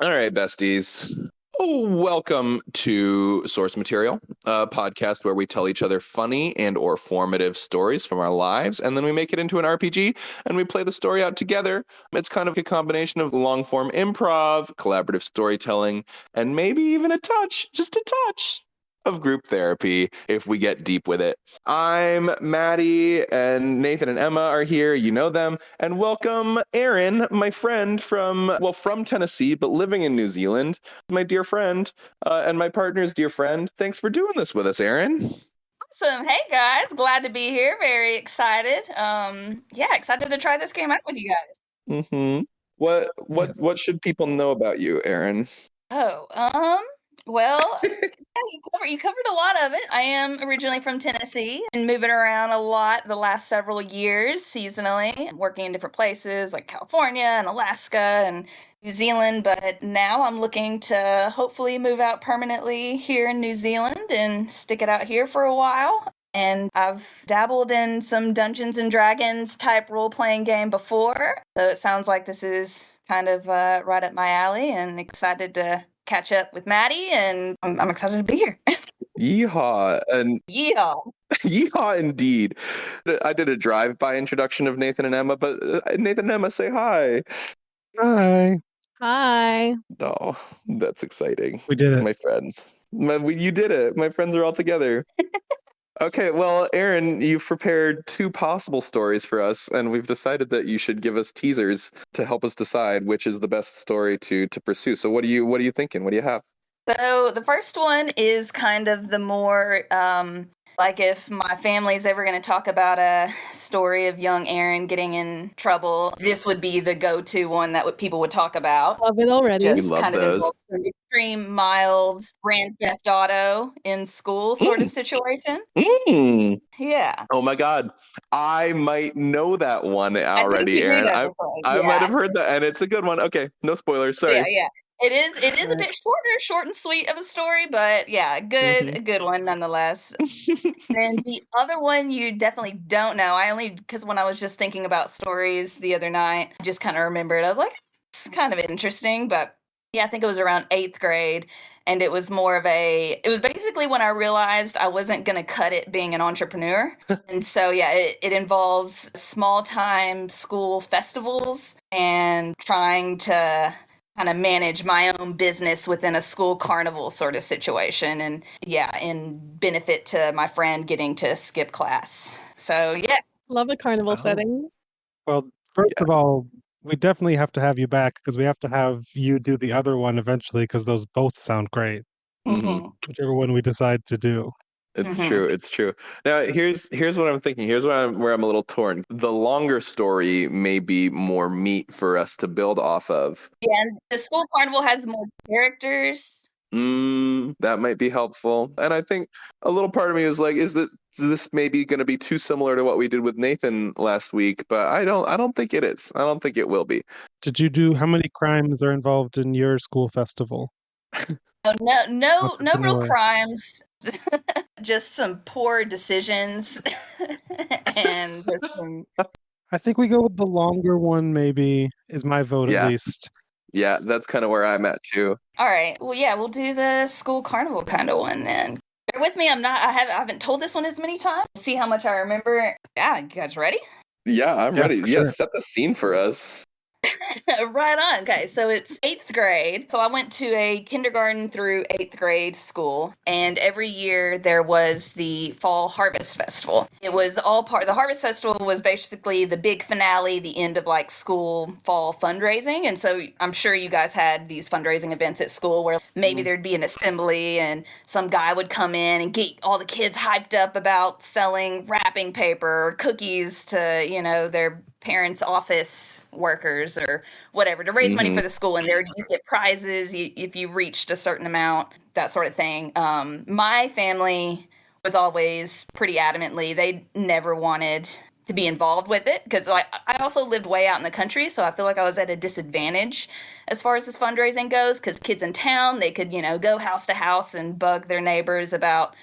All right, besties. Welcome to Source Material, a podcast where we tell each other funny and or formative stories from our lives, and then we make it into an RPG and we play the story out together. It's kind of a combination of long-form improv, collaborative storytelling, and maybe even a touch, just a touch, of group therapy if we get deep with it. I'm Matty, and Nathan and Emma are here. You know them. And welcome Erin, my friend from Tennessee, but living in New Zealand, my dear friend, and my partner's dear friend. Thanks for doing this with us, Erin. Awesome. Hey guys, glad to be here. Very excited. Excited to try this game out with you guys. Mm-hmm. What should people know about you, Erin? Oh, well, yeah, you covered a lot of it. I am originally from Tennessee and moving around a lot the last several years seasonally, working in different places like California and Alaska and New Zealand, but now I'm looking to hopefully move out permanently here in New Zealand and stick it out here for a while. And I've dabbled in some Dungeons and Dragons type role playing game before. So it sounds like this is kind of right up my alley and excited to catch up with Matty. And I'm excited to be here. Yeehaw and Yeah. yeehaw indeed. I did a drive-by introduction of Nathan and Emma, but Nathan and Emma say hi. Hi. Hi. Oh, that's exciting. We did it. My friends. You did it. My friends are all together. Okay, well, Erin, you've prepared two possible stories for us, and we've decided that you should give us teasers to help us decide which is the best story to pursue. So what are you thinking? What do you have? So the first one is kind of the more like if my family's ever going to talk about a story of young Erin getting in trouble, this would be the go-to one that people would talk about. Love it already. We Just love kind of those. involves an extreme mild Grand Theft Auto in school sort of situation. Mm. Yeah. Oh my God, I might know that one I think already, you do Erin. know I this one. I Yeah. might have heard that, and it's a good one. Okay, no spoilers. Sorry. Yeah. It is a bit short and sweet of a story, but yeah, a good one nonetheless. Then the other one you definitely don't know. Because when I was just thinking about stories the other night, I just kind of remembered. I was like, it's kind of interesting, but yeah, I think it was around 8th grade, and it was it was basically when I realized I wasn't going to cut it being an entrepreneur. And so, yeah, it involves small time school festivals and trying to kind of manage my own business within a school carnival sort of situation. And yeah, in benefit to my friend getting to skip class. So yeah. Love a carnival setting. Well, first of all, we definitely have to have you back because we have to have you do the other one eventually because those both sound great. Mm-hmm. Whichever one we decide to do. It's Mhm. true. It's true. Now, here's what I'm thinking. Here's where I'm a little torn. The longer story may be more meat for us to build off of. Yeah, and the school carnival has more characters. That might be helpful. And I think a little part of me is like, is this maybe going to be too similar to what we did with Nathan last week? But I don't think it is. I don't think it will be. Did you do how many crimes are involved in your school festival? Oh, no real Entrepreneur. crimes. Just some poor decisions and just some I think we go with the longer one, maybe, is my vote Yeah. at least. Yeah, that's kind of where I'm at too. All right. Well, yeah, we'll do the school carnival kind of one then. Bear with me. I haven't told this one as many times. See how much I remember. Yeah, you guys ready? Yeah, I'm Yeah, ready. for Yeah, sure. set the scene for us. Right on. Okay, so it's 8th grade. So I went to a kindergarten through 8th grade school, and every year there was the Fall Harvest Festival. It was the Harvest Festival was basically the big finale, the end of like school fall fundraising. And so I'm sure you guys had these fundraising events at school where maybe there'd be an assembly and some guy would come in and get all the kids hyped up about selling wrapping paper or cookies to, their parents' office workers or whatever to raise money for the school, and you get prizes if you reached a certain amount, that sort of thing. My family was always pretty adamantly they never wanted to be involved with it because I also lived way out in the country, so I feel like I was at a disadvantage as far as this fundraising goes because kids in town they could go house to house and bug their neighbors about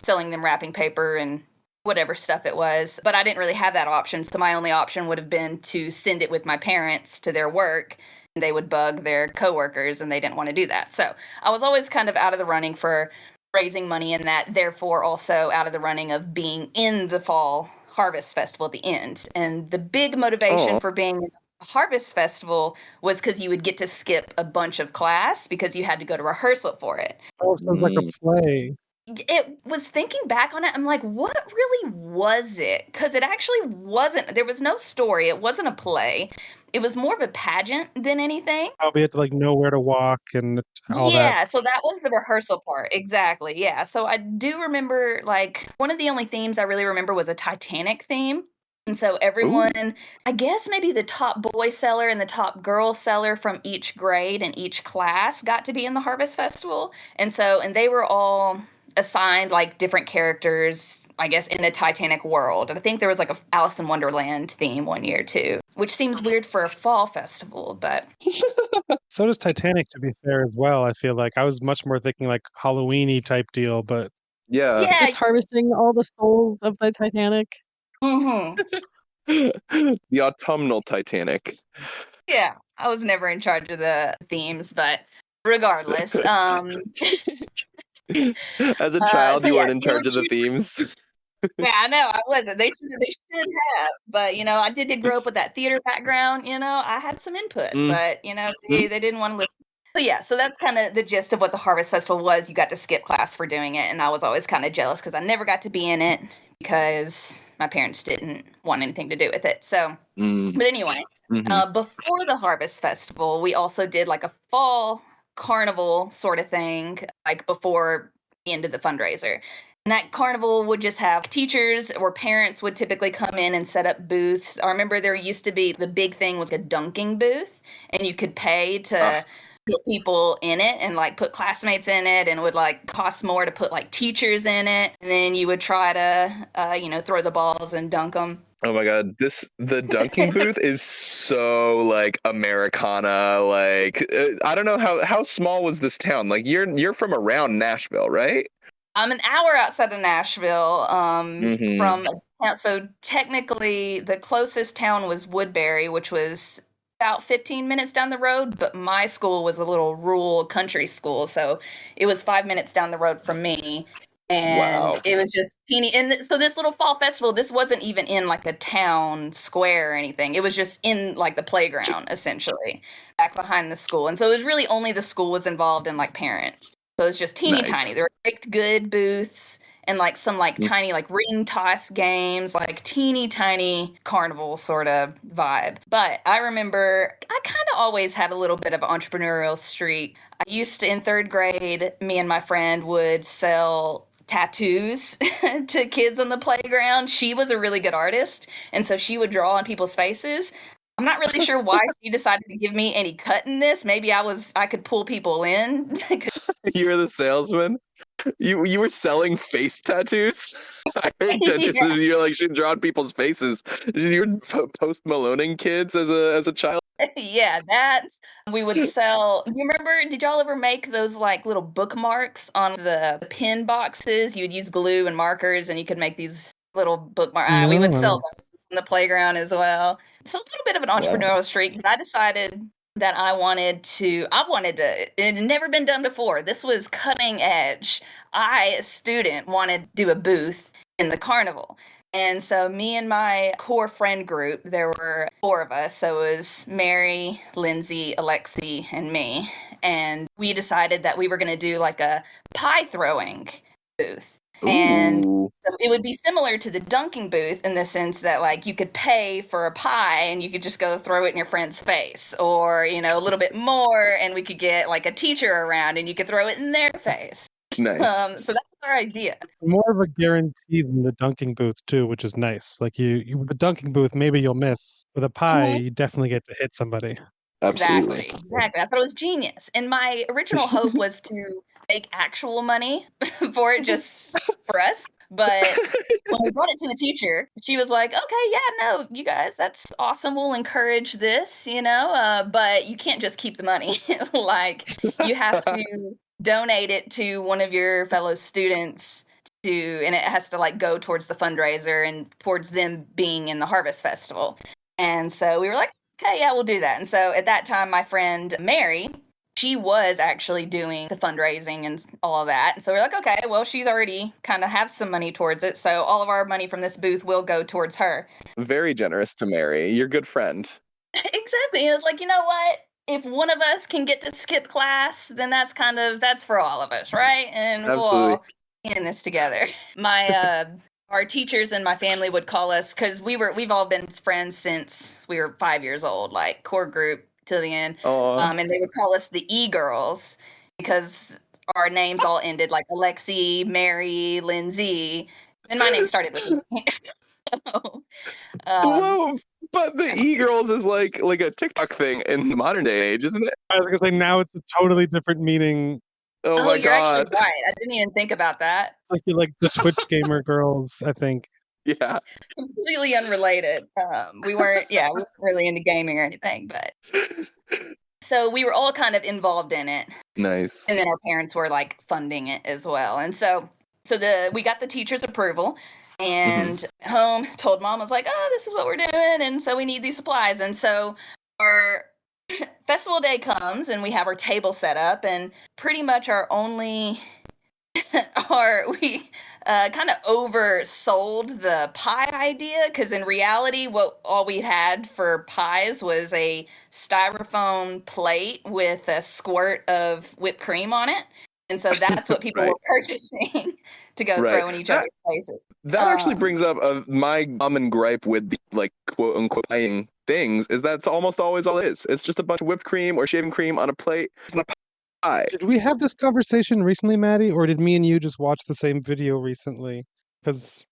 selling them wrapping paper and whatever stuff it was. But I didn't really have that option. So my only option would have been to send it with my parents to their work they would bug their coworkers, and they didn't want to do that. So I was always kind of out of the running for raising money in that, therefore also out of the running of being in the Fall Harvest Festival at the end. And the big motivation for being in the Harvest Festival was because you would get to skip a bunch of class because you had to go to rehearsal for it. Oh, sounds like a play. It was, thinking back on it, I'm like, what really was it? Because it actually wasn't, there was no story. It wasn't a play. It was more of a pageant than anything. Oh, we had to like know where to walk and all that. Yeah, so that was the rehearsal part. Exactly. Yeah. So I do remember, like, one of the only themes I really remember was a Titanic theme. And so everyone, I guess maybe the top boy seller and the top girl seller from each grade and each class got to be in the Harvest Festival. And they were all assigned like different characters, I guess, in the Titanic world. And I think there was like a Alice in Wonderland theme one year too, which seems weird for a fall festival, but So does Titanic, to be fair, as well. I feel like I was much more thinking like Halloween-y type deal, but yeah. Just harvesting all the souls of the Titanic. Mm-hmm. The autumnal Titanic. Yeah, I was never in charge of the themes, but regardless, As a child, so you yeah, weren't in charge of the themes. yeah, I know I wasn't. They should have, but I did grow up with that theater background. I had some input, but they didn't want to listen. So yeah, so that's kind of the gist of what the Harvest Festival was. You got to skip class for doing it, and I was always kind of jealous because I never got to be in it because my parents didn't want anything to do with it. So, but anyway, before the Harvest Festival, we also did like a fall carnival sort of thing, like before the end of the fundraiser. And that carnival would just have teachers or parents would typically come in and set up booths. I remember there used to be, the big thing was a dunking booth, and you could pay to put people in it and like put classmates in it, and it would like cost more to put like teachers in it. And then you would try to, throw the balls and dunk them. Oh my God, the dunking booth is so like Americana. Like I don't know how small was this town? Like you're from around Nashville, right? I'm an hour outside of Nashville. So technically the closest town was Woodbury, which was about 15 minutes down the road, but my school was a little rural country school, so it was 5 minutes down the road from me. And it was just teeny. And so this little fall festival, this wasn't even in like a town square or anything. It was just in like the playground, essentially, back behind the school. And so it was really only the school was involved and like parents. So it was just teeny tiny. There were baked good booths and like some like tiny like ring toss games, like teeny tiny carnival sort of vibe. But I remember I kind of always had a little bit of an entrepreneurial streak. I used to, in third grade, me and my friend would sell tattoos to kids on the playground. She was a really good artist, and so she would draw on people's faces. I'm not really sure why she decided to give me any cut in this. Maybe I could pull people in. You were the salesman. You were selling face tattoos. I heard tattoos. Yeah. You're like she draw on people's faces. You were post Maloning kids as a child. Yeah, that we would sell. Do you remember? Did y'all ever make those like little bookmarks on the pin boxes? You would use glue and markers, and you could make these little bookmarks. We would sell them in the playground as well. It's a little bit of an entrepreneurial streak, but I decided that I wanted to, it had never been done before. This was cutting edge. I, a student, wanted to do a booth in the carnival. And so me and my core friend group, there were 4 of us. So it was Mary, Lindsay, Alexi, and me. And we decided that we were going to do like a pie throwing booth. And so it would be similar to the dunking booth in the sense that like you could pay for a pie and you could just go throw it in your friend's face, or a little bit more, and we could get like a teacher around and you could throw it in their face. Nice. So that's our idea. More of a guarantee than the dunking booth too, which is nice. Like you with the dunking booth, maybe you'll miss. With a pie, you definitely get to hit somebody. Absolutely. Exactly. I thought it was genius. And my original hope was to make actual money for it, just for us. But when we brought it to the teacher, she was like, okay, yeah, no, you guys, that's awesome. We'll encourage this, but you can't just keep the money. Like, you have to donate it to one of your fellow students and it has to like go towards the fundraiser and towards them being in the Harvest Festival. And so we were like, okay, yeah, we'll do that. And so at that time, my friend Mary, she was actually doing the fundraising and all of that. And so we're like, okay, well, she's already kind of have some money towards it. So all of our money from this booth will go towards her. Very generous to Mary. Your good friend. Exactly. And it was like, you know what? If one of us can get to skip class, then that's for all of us, right? And we'll Absolutely. all be in this together. My our teachers and my family would call us, because we've all been friends since we were 5 years old, like core group till the end. And they would call us the E-girls because our names all ended like Alexi, Mary, Lindsay. Then my name started with me. So, Whoa, but the e-girls is like a TikTok thing in the modern day age, isn't it? I was gonna say now it's a totally different meaning. Oh my you're actually god. right. I didn't even think about that. Like you're like the Twitch gamer girls, I think. Yeah. Completely unrelated. We weren't really into gaming or anything, but so we were all kind of involved in it. Nice. And then our parents were like funding it as well. And so we got the teacher's approval, and home told mom, was like, oh, this is what we're doing, and so we need these supplies. And so our festival day comes and we have our table set up, and pretty much our only we kind of oversold the pie idea, because in reality all we had for pies was a styrofoam plate with a squirt of whipped cream on it. And so that's what people Right. were purchasing to go throw in each other's faces. That actually brings up my common gripe with the, like, quote unquote pieing things, is that's almost always all it is. It's just a bunch of whipped cream or shaving cream on a plate. It's not pie. Did we have this conversation recently, Matty, or did me and you just watch the same video recently? Because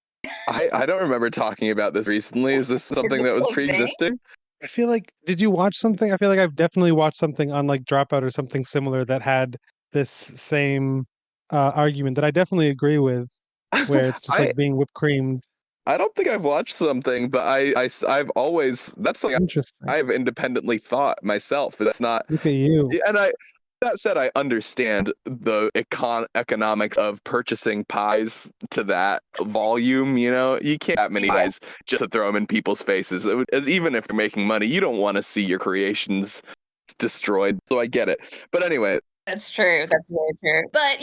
I don't remember talking about this recently. Is this something that was pre-existing? I feel like, did you watch something? I feel like I've definitely watched something on like Dropout or something similar that had this same argument that I definitely agree with, where it's just like being whipped creamed. I don't think I've watched something, but I've always, that's something Interesting. I've independently thought myself, but that's not. Look at you. And that said, I understand the economics of purchasing pies to that volume. You know, you can't have many pies just to throw them in people's faces. Even if you're making money, you don't want to see your creations destroyed. So I get it. But anyway. That's true. That's very true. But,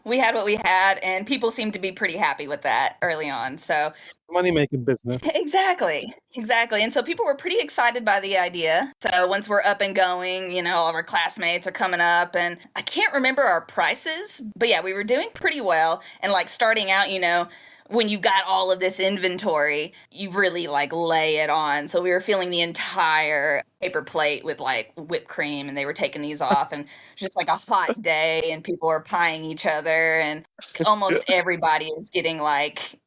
we had what we had, and people seemed to be pretty happy with that early on. So Money-making business. Exactly. And so people were pretty excited by the idea. So once we're up and going, all of our classmates are coming up, and I can't remember our prices, but yeah, we were doing pretty well. And like starting out, when you've got all of this inventory, you really like lay it on. So we were filling the entire paper plate with like whipped cream, and they were taking these off, and just like a hot day, and people were pieing each other, and almost everybody is getting like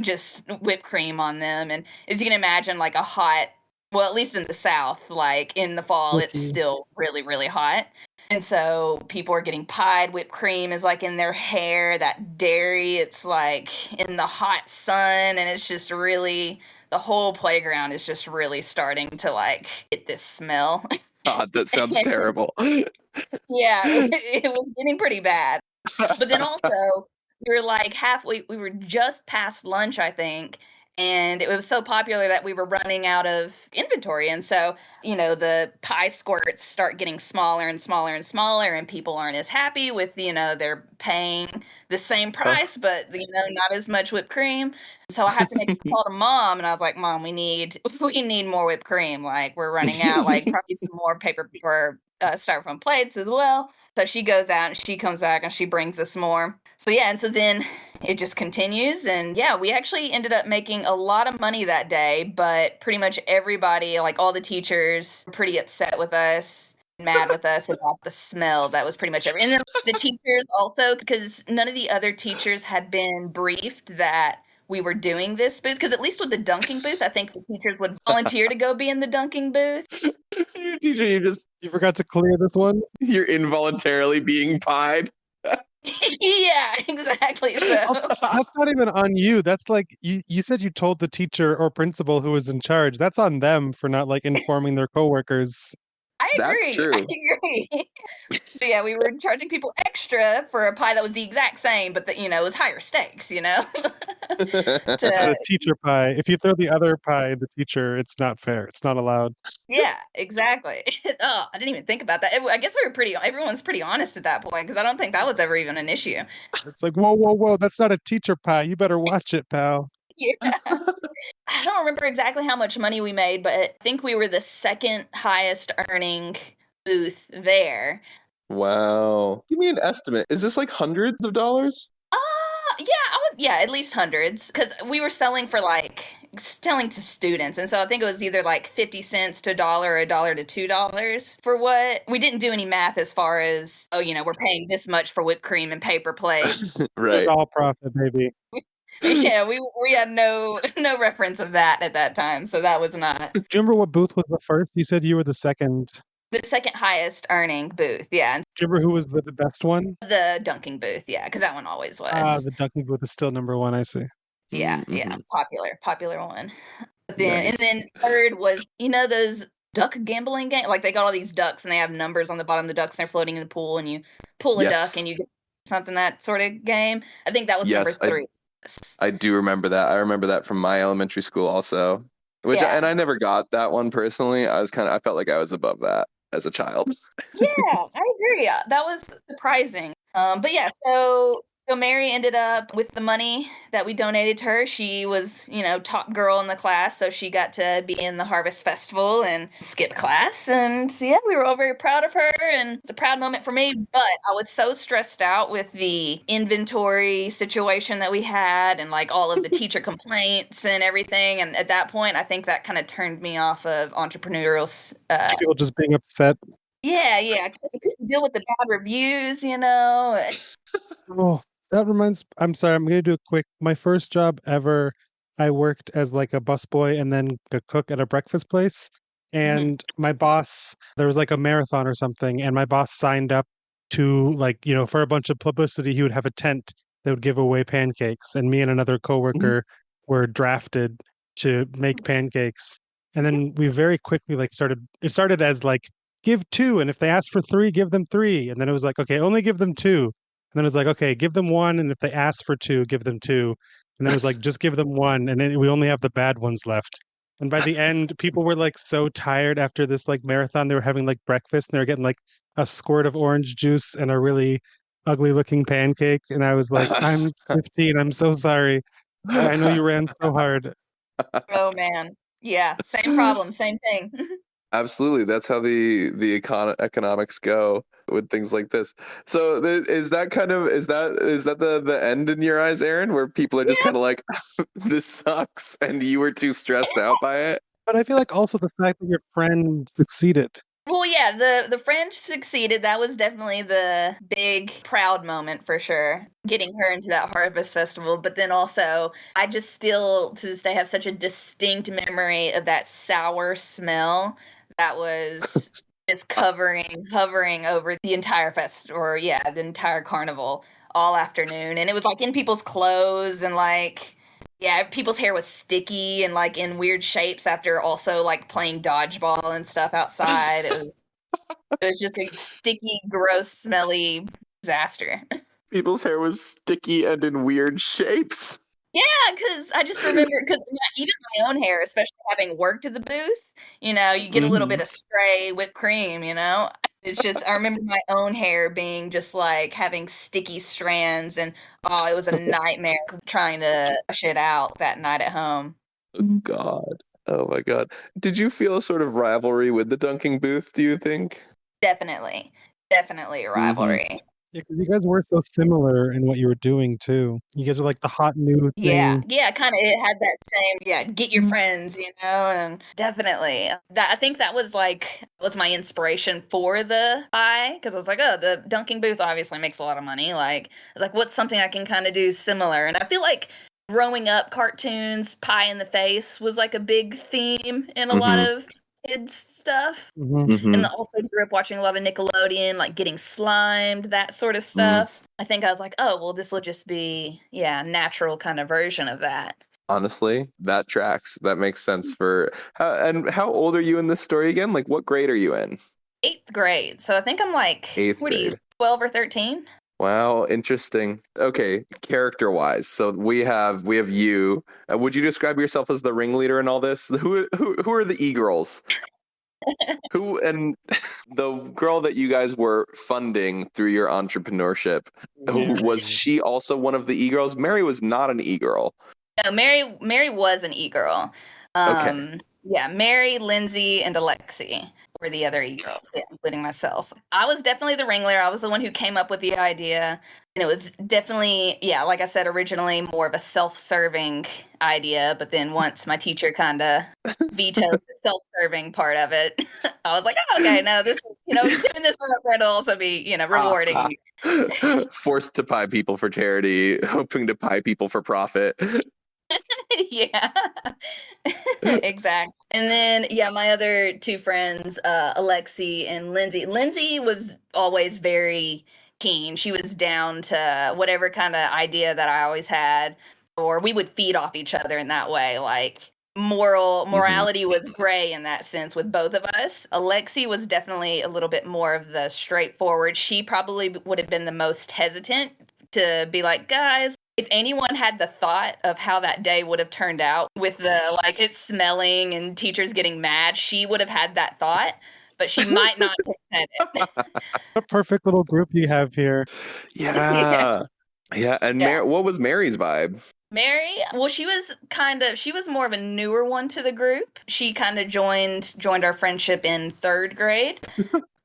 just whipped cream on them. And as you can imagine, like a hot, well, at least in the South, like in the fall, it's still really, really hot. And so people are getting pied. Whipped cream is like in their hair, that dairy, it's like in the hot sun. And it's just really, the whole playground is just really starting to like get this smell. God, that sounds terrible. Yeah, it was getting pretty bad. But then also, we were like we were just past lunch, I think. And it was so popular that we were running out of inventory. And so, the pie squirts start getting smaller and smaller and smaller, and people aren't as happy with, they're paying the same price, but, not as much whipped cream. So I had to make a call to mom, and I was like, Mom, we need more whipped cream. Like, we're running out, like probably some more paper for styrofoam plates as well. So she goes out and she comes back and she brings us more. So yeah, and so then it just continues. And yeah, we actually ended up making a lot of money that day, but pretty much everybody, like all the teachers, were pretty upset with us, mad with us about the smell. That was pretty much everything. And then the teachers also, because none of the other teachers had been briefed that we were doing this booth, because at least with the dunking booth, I think the teachers would volunteer to go be in the dunking booth. Your teacher, you forgot to clear this one? You're involuntarily being pied. Yeah, exactly. So that's not even on you. That's like you said you told the teacher or principal who was in charge. That's on them for not like informing their coworkers. I agree. That's true. I agree. So yeah, we were charging people extra for a pie that was the exact same, but that, it was higher stakes, It's a teacher pie. If you throw the other pie in the teacher, it's not fair. It's not allowed. Yeah, exactly. Oh, I didn't even think about that. I guess everyone's pretty honest at that point because I don't think that was ever even an issue. It's like, whoa, whoa, whoa, that's not a teacher pie. You better watch it, pal. Yeah. I don't remember exactly how much money we made, but I think we were the second highest earning booth there. Wow. Give me an estimate. Is this like hundreds of dollars? Yeah, at least hundreds, because we were selling to students, and so I think it was either like 50 cents to $1 or $1 to $2 for what we didn't do any math as far as we're paying this much for whipped cream and paper plate. Right. It's all profit, baby. Yeah, we had no reference of that at that time, so that was not. Do you remember what booth was the first? You said you were the second. The second highest earning booth, yeah. Do you remember who was the best one? The dunking booth, yeah, because that one always was. The dunking booth is still number one, I see. Yeah, yeah, popular one. And then third was, those duck gambling game, like they got all these ducks and they have numbers on the bottom of the ducks and they're floating in the pool and you pull a duck and you get something, that sort of game. I think that was number 3. I do remember that. I remember that from my elementary school also. And I never got that one personally. I felt like I was above that as a child. Yeah, I agree. That was surprising. But yeah, so Mary ended up with the money that we donated to her. She was, top girl in the class, so she got to be in the Harvest Festival and skip class. And yeah, we were all very proud of her, and it's a proud moment for me. But I was so stressed out with the inventory situation that we had and like all of the teacher complaints and everything. And at that point, I think that kind of turned me off of entrepreneurial. People just being upset. Yeah, I couldn't deal with the bad reviews, Oh, that reminds. I'm sorry. I'm gonna do a quick. My first job ever, I worked as like a busboy and then a cook at a breakfast place. And my boss, there was like a marathon or something, and my boss signed up to for a bunch of publicity. He would have a tent that would give away pancakes, and me and another coworker were drafted to make pancakes. And then we very quickly started. It started as give 2, and if they ask for 3, give them 3. And then it was like, okay, only give them 2. And then it was like, okay, give them 1, and if they ask for 2, give them 2. And then it was like, just give them 1, and then we only have the bad ones left. And by the end, people were so tired after this marathon. They were having breakfast, and they were getting a squirt of orange juice and a really ugly looking pancake. And I was like, I'm 15. I'm so sorry. I know you ran so hard. Oh man, yeah, same problem, same thing. Absolutely. That's how the economics go with things like this. So is that the end in your eyes, Erin, where people are just kind of like, this sucks, and you were too stressed out by it? But I feel like also the fact that your friend succeeded. Well, yeah, the French succeeded. That was definitely the big proud moment for sure, getting her into that Harvest Festival. But then also, I just still to this day have such a distinct memory of that sour smell that was just hovering over the entire the entire carnival all afternoon. And it was in people's clothes and people's hair was sticky and in weird shapes after also playing dodgeball and stuff outside. It was just a sticky, gross, smelly disaster. People's hair was sticky and in weird shapes. Yeah, because I just remember, even my own hair, especially having worked at the booth, you get a little bit of stray whipped cream, It's just, I remember my own hair being just having sticky strands, and it was a nightmare trying to brush it out that night at home. God. Oh my God. Did you feel a sort of rivalry with the dunking booth, do you think? Definitely a rivalry. Yeah, because you guys were so similar in what you were doing too. You guys were the hot new thing. Yeah, kind of. It had that same, get your friends, and definitely. I think that was was my inspiration for the pie, because I was the dunking booth obviously makes a lot of money. I was what's something I can kind of do similar? And I feel growing up, cartoons, pie in the face was a big theme in a lot of kids stuff. And also grew up watching a lot of Nickelodeon, getting slimed, that sort of stuff. I think I was oh, well, this will just be natural kind of version of that. Honestly, that tracks. That makes sense. How old are you in this story again? What grade are you in? 8th grade. So I think I'm 8th what grade. are you, 12 or 13? Wow, interesting. Okay, character-wise, so we have you. Would you describe yourself as the ringleader in all this? Who are the e-girls? Who and the girl that you guys were funding through your entrepreneurship, was Mary. she also one of the e-girls? Mary was not an e-girl. No, Mary was an e-girl. Okay. Yeah, Mary, Lindsay, and Alexi were the other e-girls, yeah, including myself. I was definitely the ringleader. I was the one who came up with the idea. And it was definitely, yeah, like I said, originally more of a self-serving idea. But then once my teacher kind of vetoed the self-serving part of it, I was like, oh, okay, no, this is, doing this for a friend will also be, rewarding. Forced to pie people for charity, hoping to pie people for profit. Yeah, exactly. And then, yeah, my other two friends, Alexi and Lindsay. Lindsay was always very keen. She was down to whatever kind of idea that I always had, or we would feed off each other in that way. Like morality was gray in that sense with both of us. Alexi was definitely a little bit more of the straightforward. She probably would have been the most hesitant to be like, guys, if anyone had the thought of how that day would have turned out with the like it smelling and teachers getting mad, she would have had that thought, but she might not have said it. What a perfect little group you have here. Yeah. Yeah. Yeah. And Yeah. What was Mary's vibe? Mary, well, she was more of a newer one to the group. She kind of joined our friendship in third grade.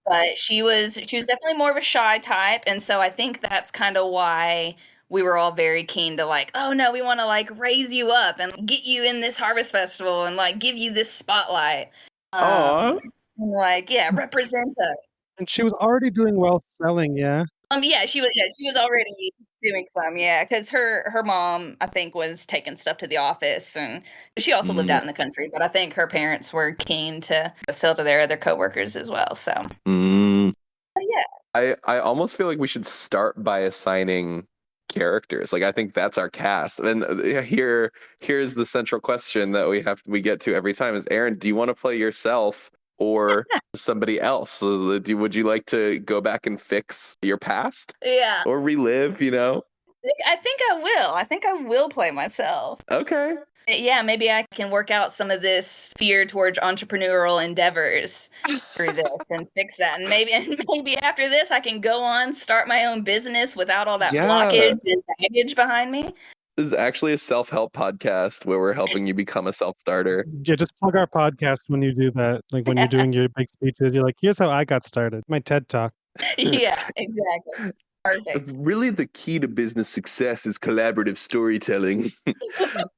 But she was definitely more of a shy type, and so I think that's kind of why we were all very keen to like, oh no, we want to like raise you up and get you in this harvest festival and like give you this spotlight. Aw. And, like, yeah, represent us. And she was already doing well selling, yeah? Yeah, she was already doing some, yeah, because her mom, I think, was taking stuff to the office, and she also lived out in the country, but I think her parents were keen to sell to their other coworkers as well. So, but yeah. I almost feel like we should start by assigning characters. Like I think that's our cast. And here's the central question that we get to every time is, Erin, do you want to play yourself or somebody else? So would you like to go back and fix your past? Yeah. Or relive, I think I will. I think I will play myself. Okay. Yeah, maybe I can work out some of this fear towards entrepreneurial endeavors through this and fix that. And maybe after this I can go on, start my own business without all that blockage and baggage behind me. This is actually a self-help podcast where we're helping you become a self-starter. Yeah, just plug our podcast when you do that. Like when you're doing your big speeches, you're like, here's how I got started. My TED Talk. Yeah, exactly. Perfect. Really, the key to business success is collaborative storytelling.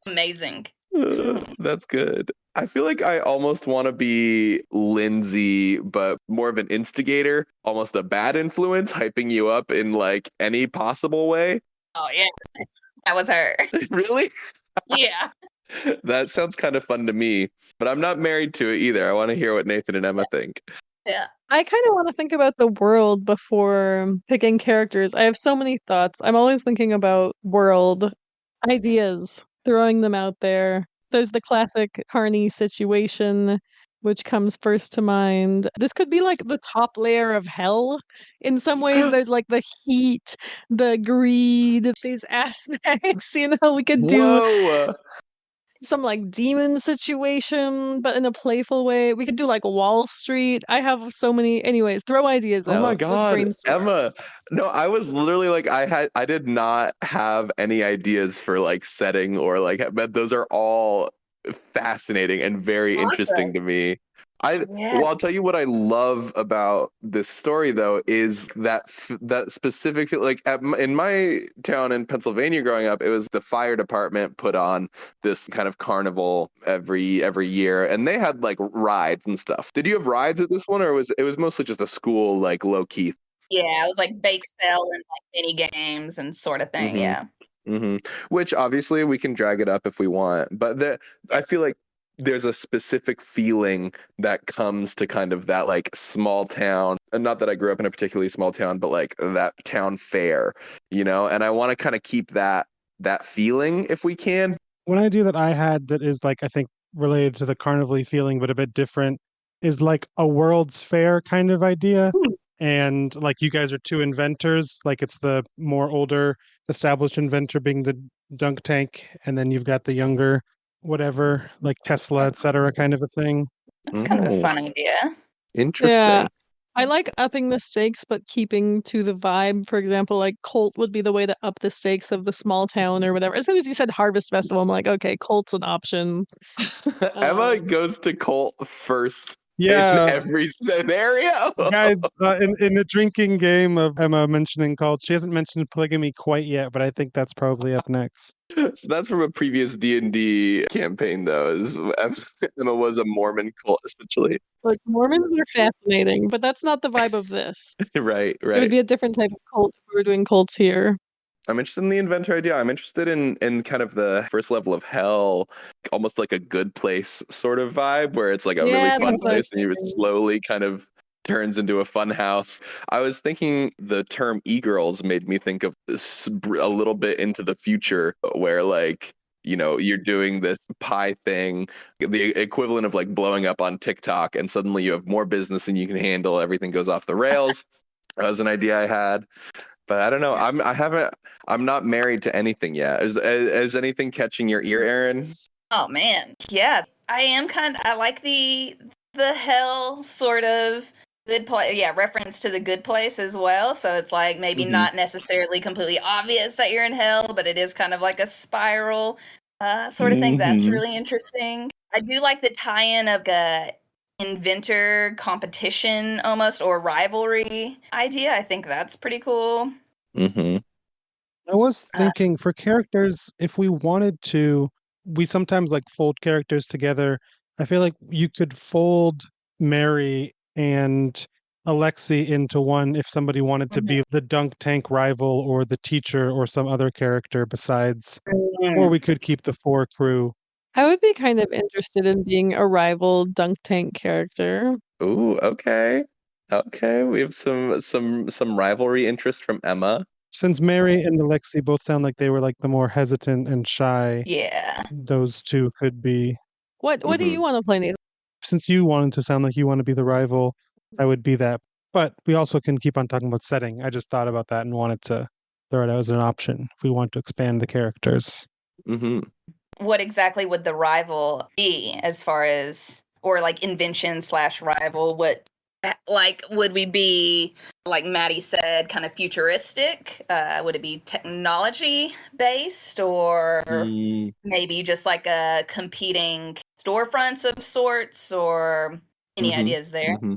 Amazing. That's good. I feel like I almost want to be Lindsay, but more of an instigator, almost a bad influence, hyping you up in like any possible way. Oh, yeah. That was her. Really? Yeah. That sounds kind of fun to me, but I'm not married to it either. I want to hear what Nathan and Emma think. Yeah. I kind of want to think about the world before picking characters. I have so many thoughts. I'm always thinking about world ideas, throwing them out there. There's the classic Carney situation, which comes first to mind. This could be like the top layer of hell. In some ways, there's like the heat, the greed, these aspects. We could do Whoa. some like demon situation, but in a playful way. We could do like Wall Street. I have so many. Anyways, throw ideas out. Oh my Let's God, brainstorm. Emma. No, I was literally like, I did not have any ideas for like setting or like, but those are all fascinating and very interesting to me. Yeah. Well, I'll tell you what I love about this story though is that specific like in my town in Pennsylvania growing up, it was the fire department put on this kind of carnival every year, and they had like rides and stuff. Did you have rides at this one, or was it mostly just a school like low key? Yeah, it was like bake sale and like mini games and sort of thing. Yeah. Which obviously we can drag it up if we want, but I feel like there's a specific feeling that comes to kind of that like small town, and not that I grew up in a particularly small town, but like that town fair, and I want to kind of keep that feeling if we can. One idea that I had that is like, I think related to the carnival feeling, but a bit different, is like a World's Fair kind of idea. and like you guys are two inventors, like it's the more older established inventor being the dunk tank, and then you've got the younger whatever, like Tesla, etc., kind of a thing. That's kind of a Oh, fun idea. interesting. Yeah. I like upping the stakes, but keeping to the vibe. For example, like Colt would be the way to up the stakes of the small town or whatever. As soon as you said Harvest Festival, I'm like, okay, Colt's an option. Emma Um, goes to Colt first in Yeah, every scenario. guys, in the drinking game of Emma mentioning cult, she hasn't mentioned polygamy quite yet, but I think that's probably up next. So that's from a previous D&D campaign, though. Emma was a Mormon cult, essentially. like Mormons are fascinating, but that's not the vibe of this. Right, It would right. be a different type of cult if we were doing cults here. I'm interested in the inventor idea. I'm interested in kind of the first level of hell, almost like a good place sort of vibe, where it's like a really Yeah, fun that's what I was place and you thinking. slowly kind of turns into a fun house. I was thinking the term e-girls made me think of this a little bit into the future where like, you're doing this pie thing, the equivalent of like blowing up on TikTok, and suddenly you have more business than you can handle. Everything goes off the rails. That was an idea I had. But I don't know. I'm not married to anything yet. Is anything catching your ear, Erin? Oh man, yeah, I like the hell sort of good place. Yeah, reference to the good place as well. So it's like maybe Mm-hmm. not necessarily completely obvious that you're in hell, but it is kind of like a spiral sort of thing. That's Mm-hmm. really interesting. I do like the tie-in of a inventor competition almost, or rivalry idea. I think that's pretty cool. Mm-hmm. I was Uh, thinking for characters, if we wanted to, we sometimes like fold characters together. I feel like you could fold Mary and Alexi into one if somebody wanted to be the dunk tank rival or the teacher or some other character besides, or mhm. we could keep the four crew. I would be kind of interested in being a rival dunk tank character. Ooh, okay. Okay. We have some rivalry interest from Emma. Since Mary and Alexi both sound like they were like the more hesitant and shy, Yeah. those two could be. What do Mm-hmm. you want to play, Nathan? Since you wanted to sound like you want to be the rival, I would be that. But we also can keep on talking about setting. I just thought about that and wanted to throw it out as an option if we want to expand the characters. Mm-hmm. What exactly would the rival be as far as, or like invention slash rival? What, like, would we be, like Matty said, kind of futuristic? Would it be technology based, or Mm-hmm. maybe just like a competing storefronts of sorts, or any ideas there? Mm-hmm.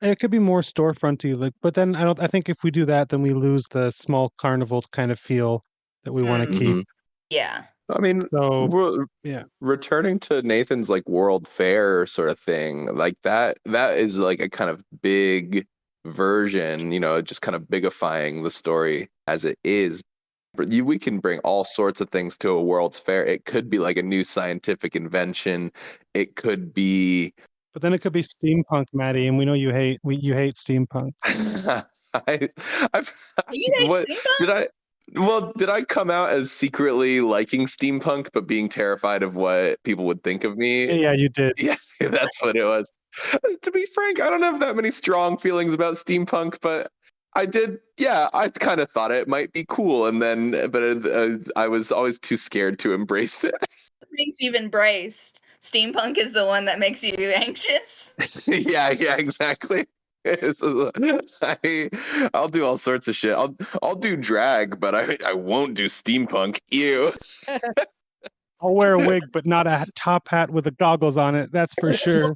It could be more storefronty, like, but then I think if we do that, then we lose the small carnival kind of feel that we want to keep. Mm-hmm. Yeah. I mean, So we're yeah. returning to Nathan's like World Fair sort of thing, like that is like a kind of big version, just kind of bigifying the story as it is. But we can bring all sorts of things to a World's Fair. It could be like a new scientific invention. It could be But then it could be steampunk, Maddie, and we know you hate steampunk. I, I've, You hate what steampunk? did I? Well, did I come out as secretly liking steampunk but being terrified of what people would think of me? Yeah, you did. Yeah, that's what it was. To be frank, I don't have that many strong feelings about steampunk, but I did. Yeah, I kind of thought it might be cool, but I was always too scared to embrace it. Things you've embraced. Steampunk is the one that makes you anxious. Yeah, exactly. I'll do all sorts of shit. I'll do drag, but I won't do steampunk. Ew. I'll wear a wig, but not a top hat with the goggles on it. That's for sure.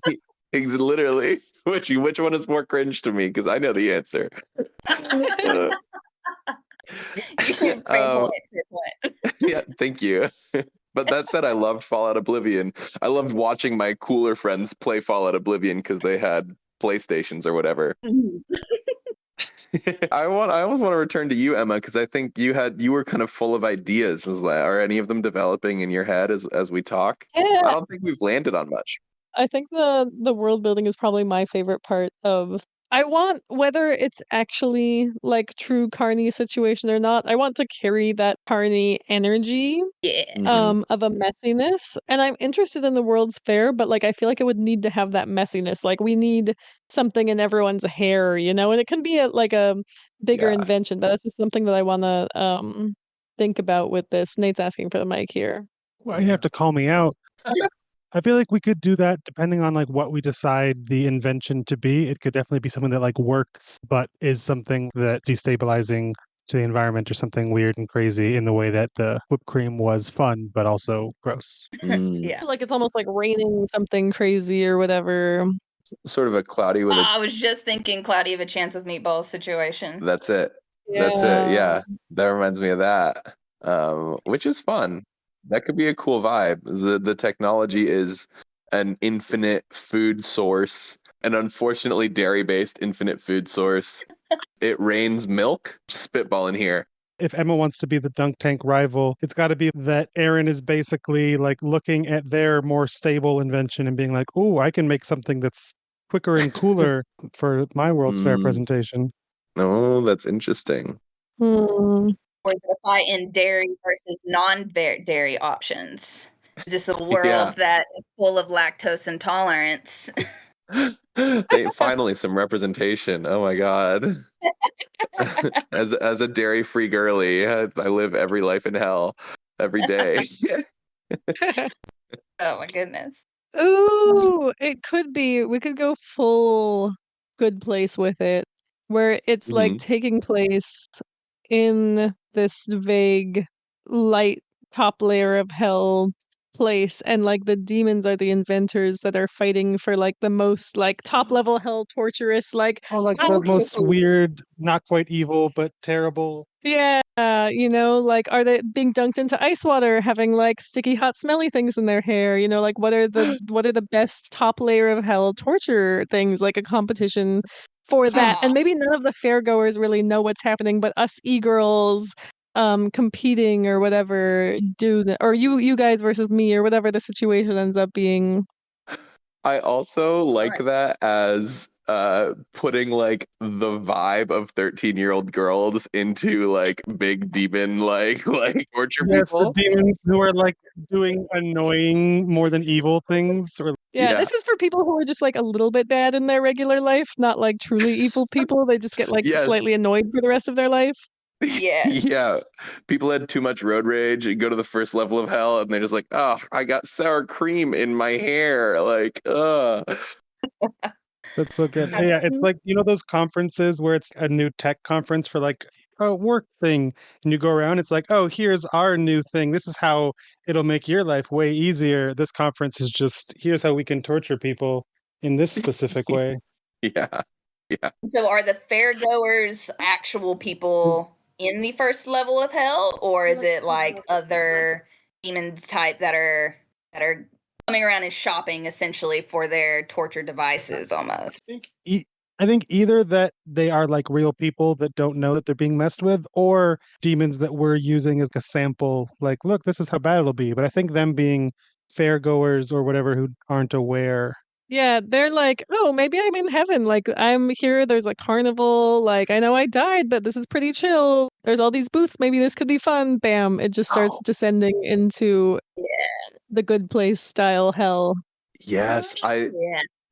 Literally. Which one is more cringe to me? Because I know the answer. Fair Um, point. Fair point. yeah, thank you. But that said, I loved Fallout Oblivion. I loved watching my cooler friends play Fallout Oblivion because they had PlayStations or whatever. I almost want to return to you, Emma, because I think you were kind of full of ideas. Are any of them developing in your head as we talk? I Yeah, don't think we've landed on much. I think the world building is probably my favorite part of I want, whether it's actually like true Carney situation or not, I want to carry that Carney energy Yeah. of a messiness. And I'm interested in the World's Fair, but like I feel like it would need to have that messiness. Like we need something in everyone's hair, you know, and it can be like a bigger Yeah. invention, but that's just something that I want to think about with this. Nate's asking for the mic here. Well, you have to call me out. I feel like we could do that depending on like what we decide the invention to be. It could definitely be something that like works, but is something that destabilizing to the environment or something weird and crazy in the way that the whipped cream was fun, but also gross. Mm. Yeah. Like it's almost like raining something crazy or whatever. Sort of a cloudy with a. I was just thinking Cloudy of a Chance with Meatballs situation. That's it. That's it. Yeah, that reminds me of that. Which is fun. That could be a cool vibe. The technology is an infinite food source, an unfortunately dairy-based infinite food source. It rains milk. Spitball in here. If Emma wants to be the dunk tank rival, it's got to be that Erin is basically like looking at their more stable invention and being like, "Oh, I can make something that's quicker and cooler for my World's Fair Mm. presentation." Oh, that's interesting. Hmm. Or is it a fight in dairy versus non-dairy options? Is this a world Yeah. that is full of lactose intolerance? Finally some representation. Oh my god. As a dairy-free girly, I live every life in hell every day. Oh my goodness. Ooh, it could be. We could go full Good Place with it, where it's like Mhm. taking place in this vague light top layer of hell place, and like the demons are the inventors that are fighting for like the most like top level hell torturous like Or like the "Ow." most weird, not quite evil, but terrible. Yeah, you know, like are they being dunked into ice water, having like sticky hot smelly things in their hair, you know, like what are the best top layer of hell torture things, like a competition for that. And maybe none of the fairgoers really know what's happening, but us e-girls competing or whatever or you guys versus me or whatever the situation ends up being. I also like Right. that as putting like the vibe of 13-year-old girls into like big demon like torture Yes, the people. demons who are like doing annoying more than evil things, or Yeah, Yeah. this is for people who are just like a little bit bad in their regular life, not like truly evil people. They just get like Yes. slightly annoyed for the rest of their life. Yes. Yeah. People had too much road rage and go to the first level of hell and they're just like, oh, I got sour cream in my hair. Like, that's so good. Yeah, it's like, you know, those conferences where it's a new tech conference for like a work thing, and you go around, it's like, oh, here's our new thing. This is how it'll make your life way easier. This conference is just, here's how we can torture people in this specific way. yeah. Yeah. So are the fairgoers actual people in the first level of hell, or is it like other demons type that are coming around and shopping essentially for their torture devices almost? I think either that they are like real people that don't know that they're being messed with, or demons that we're using as a sample. Like, look, this is how bad it'll be. But I think them being fairgoers or whatever who aren't aware. Yeah, they're like, oh, maybe I'm in heaven. Like, I'm here. There's a carnival. Like, I know I died, but this is pretty chill. There's all these booths. Maybe this could be fun. Bam. It just starts Oh, descending into Yeah. the Good Place style hell. yes. Yeah.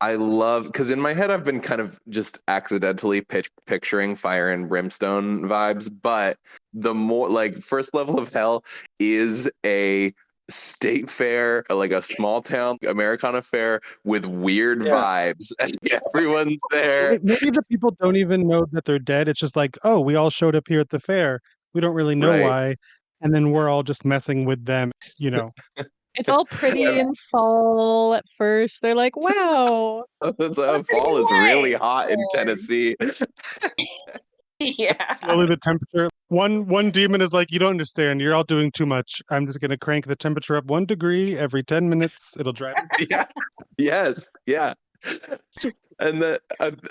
I love because in my head I've been kind of just accidentally picturing fire and brimstone vibes, but the more like first level of hell is a state fair, like a small town Americana fair with weird Yeah. vibes, and everyone's there. Maybe the people don't even know that they're dead. It's just like, oh, we all showed up here at the fair. We don't really know Right. why. And then we're all just messing with them, you know. It's all pretty in fall at first. They're like, wow. Fall is really hot in Right. Tennessee. Yeah. Slowly the temperature. One demon is like, you don't understand. You're all doing too much. I'm just gonna crank the temperature up 1 degree every 10 minutes. It'll drive. Yeah. Yes. Yeah. And that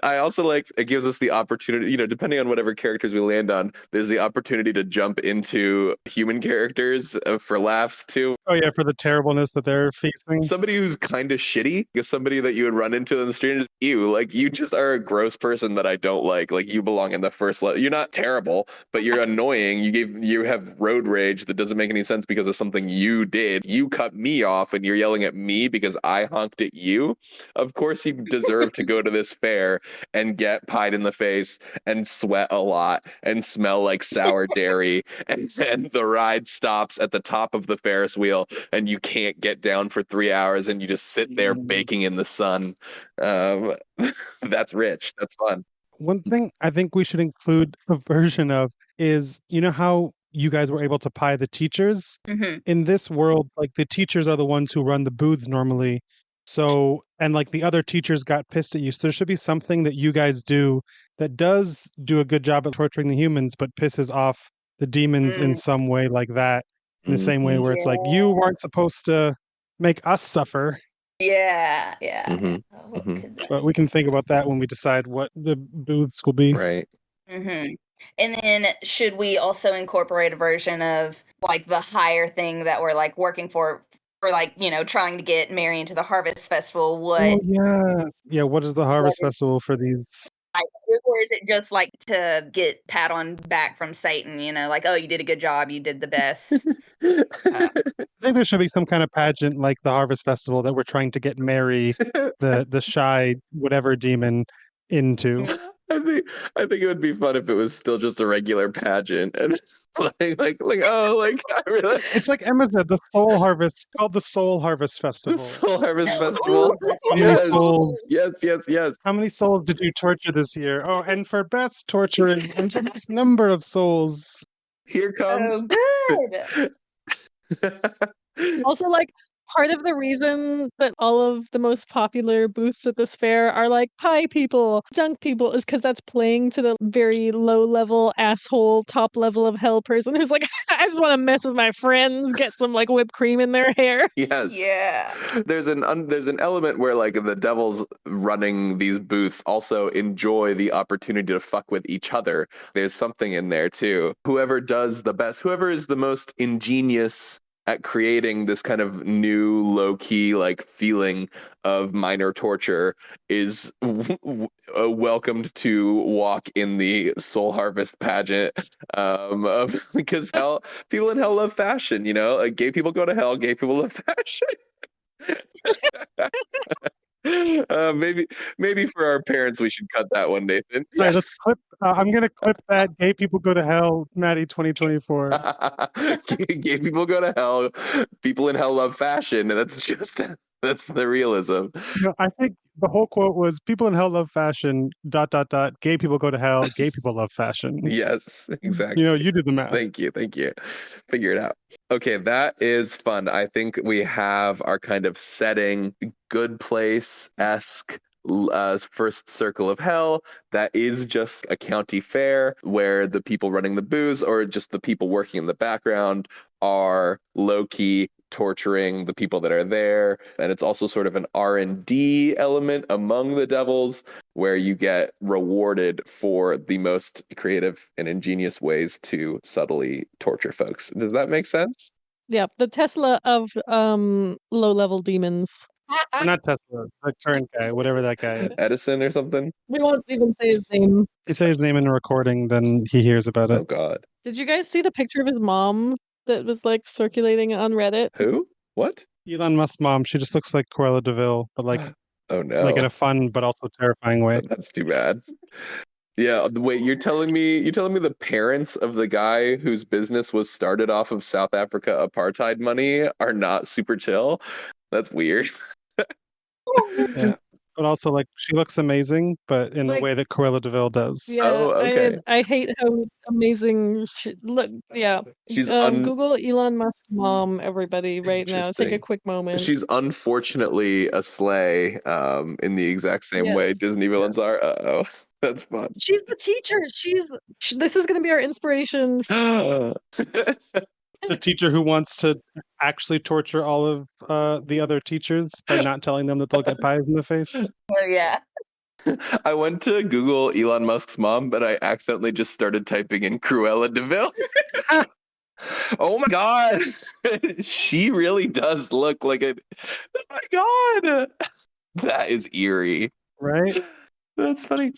I also like it gives us the opportunity, depending on whatever characters we land on, there's the opportunity to jump into human characters for laughs too. Oh yeah, for the terribleness that they're facing. Somebody who's kind of shitty is somebody that you would run into in the street and just, ew, like you just are a gross person that I don't like. Like you belong in the first level. You're not terrible, but you're annoying. You have road rage that doesn't make any sense because of something you did. You cut me off and you're yelling at me because I honked at you. Of course you deserve to go to this fair and get pied in the face and sweat a lot and smell like sour dairy and the ride stops at the top of the Ferris wheel and you can't get down for 3 hours and you just sit there baking in the sun. That's rich. That's fun. One thing I think we should include a version of is, how you guys were able to pie the teachers? Mm-hmm. In this world, like the teachers are the ones who run the booths normally. So, and like the other teachers got pissed at you. So there should be something that you guys do that does do a good job at torturing the humans, but pisses off the demons in some way like that. In the same way where it's like, you weren't supposed to make us suffer. Yeah. But we can think about that when we decide what the booths will be. Right. Mm-hmm. And then should we also incorporate a version of like the higher thing that we're like working for like, trying to get Mary into the Harvest Festival? What? Oh, yes. Yeah, what is the Harvest Festival for these? Or is it just like to get pat on back from Satan, like, oh, you did a good job, you did the best? I think there should be some kind of pageant like the Harvest Festival that we're trying to get Mary, the shy whatever demon, into. I think it would be fun if it was still just a regular pageant and it's I really It's like Emma said, the Soul Harvest, called the Soul Harvest Festival. Soul Harvest Festival. How many souls? Yes. How many souls did you torture this year? Oh, and for best torturing and for best number of souls. Here comes. Oh, good. Also, like, part of the reason that all of the most popular booths at this fair are like pie people, junk people, is because that's playing to the very low level asshole, top level of hell person who's like, I just want to mess with my friends, get some like whipped cream in their hair. Yes. Yeah. There's an element where like the devils running these booths also enjoy the opportunity to fuck with each other. There's something in there too. Whoever does the best, whoever is the most ingenious at creating this kind of new low-key like feeling of minor torture is welcomed to walk in the Soul Harvest pageant because people in hell love fashion, like gay people go to hell, gay people love fashion. Maybe for our parents we should cut that one, Nathan. Sorry, let's clip. I'm gonna clip that. Gay people go to hell, Matty 2024. Gay people go to hell. People in hell love fashion. That's the realism. I think the whole quote was "People in hell love fashion. ... Gay people go to hell. Gay people love fashion." Yes, exactly. You do the math. Thank you. Figure it out. Okay, that is fun. I think we have our kind of setting, Good Place-esque first circle of hell that is just a county fair where the people running the booths or just the people working in the background are low-key torturing the people that are there, and it's also sort of an R&D element among the devils where you get rewarded for the most creative and ingenious ways to subtly torture folks. Does that make sense? Yeah, the Tesla of low-level demons. Or not Tesla, the current guy, whatever that guy is. Edison or something? We won't even say his name. If you say his name in a recording, then he hears about it. Oh God. Did you guys see the picture of his mom that was like circulating on Reddit? Who? What? Elon Musk's mom. She just looks like Cruella de Vil, but like Oh no. like in a fun but also terrifying way. That's too bad. Yeah, wait, you're telling me the parents of the guy whose business was started off of South Africa apartheid money are not super chill? That's weird. Yeah. But also, like, she looks amazing, but in the Like- way that Cruella de Vil does. Yeah, Oh, okay. I hate how amazing she look. Yeah, She's Google Elon Musk's mom, everybody, right now. Take a Interesting. sh moment. She's unfortunately a sleigh in the exact same way Yes. Disney villains are. Uh-oh. That's fun. She's the teacher. This is going to be our inspiration. The teacher who wants to actually torture all of the other teachers by not telling them that they'll get pies in the face. Oh, yeah. I went to Google Elon Musk's mom, but I accidentally just started typing in Cruella de Vil. Oh my God. She really does look like a. Oh my God. That is eerie. Right? That's funny.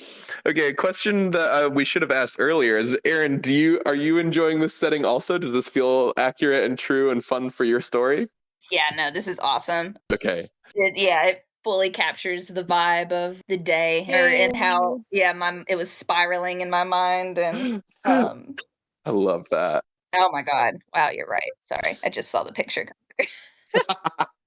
Okay, a question that we should have asked earlier is, Erin, are you enjoying this setting also? Does this feel accurate and true and fun for your story? Yeah, no, this is awesome. Okay. It fully captures the vibe of the day, and how it was spiraling in my mind, and I love that. oh my God, wow, you're right. Sorry, I just saw the picture.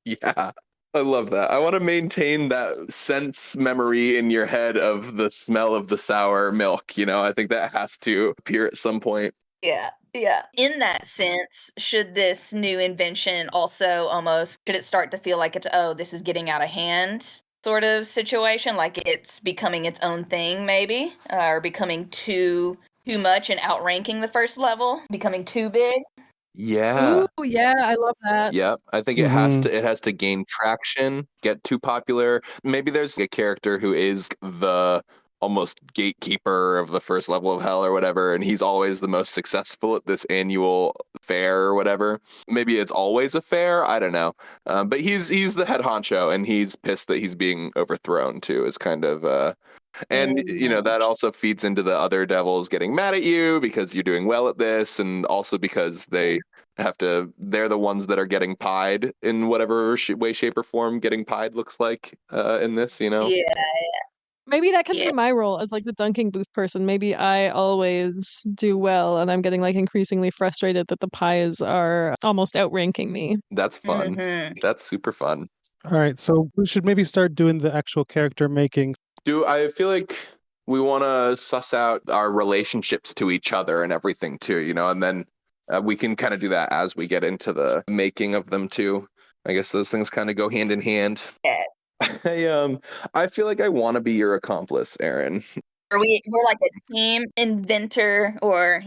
Yeah. I love that. I want to maintain that sense memory in your head of the smell of the sour milk. I think that has to appear at some point. Yeah. In that sense, should this new invention also should it start to feel like this is getting out of hand sort of situation, like it's becoming its own thing maybe, or becoming too much and outranking the first level, becoming too big? Yeah. Ooh, yeah, I love that. Yep. I think it has to gain traction, get too popular. Maybe there's a character who is the almost gatekeeper of the first level of hell or whatever, and he's always the most successful at this annual fair or whatever. Maybe it's always a fair. I don't know. But he's the head honcho, and he's pissed that he's being overthrown too. Is kind of and that also feeds into the other devils getting mad at you because you're doing well at this, and also because they're the ones that are getting pied in whatever way, shape, or form getting pied looks like in this. Yeah. Maybe that can Yeah. be my role as like the dunking booth person. Maybe I always do well and I'm getting like increasingly frustrated that the pies are almost outranking me. That's fun. Mhm. That's super fun. All right, so we should maybe start doing the actual character making. I feel like we want to suss out our relationships to each other and everything too, and then we can kind of do that as we get into the making of them too. I guess those things kind of go hand in hand. Yeah. I feel like I want to be your accomplice, Erin. We're like a team inventor, or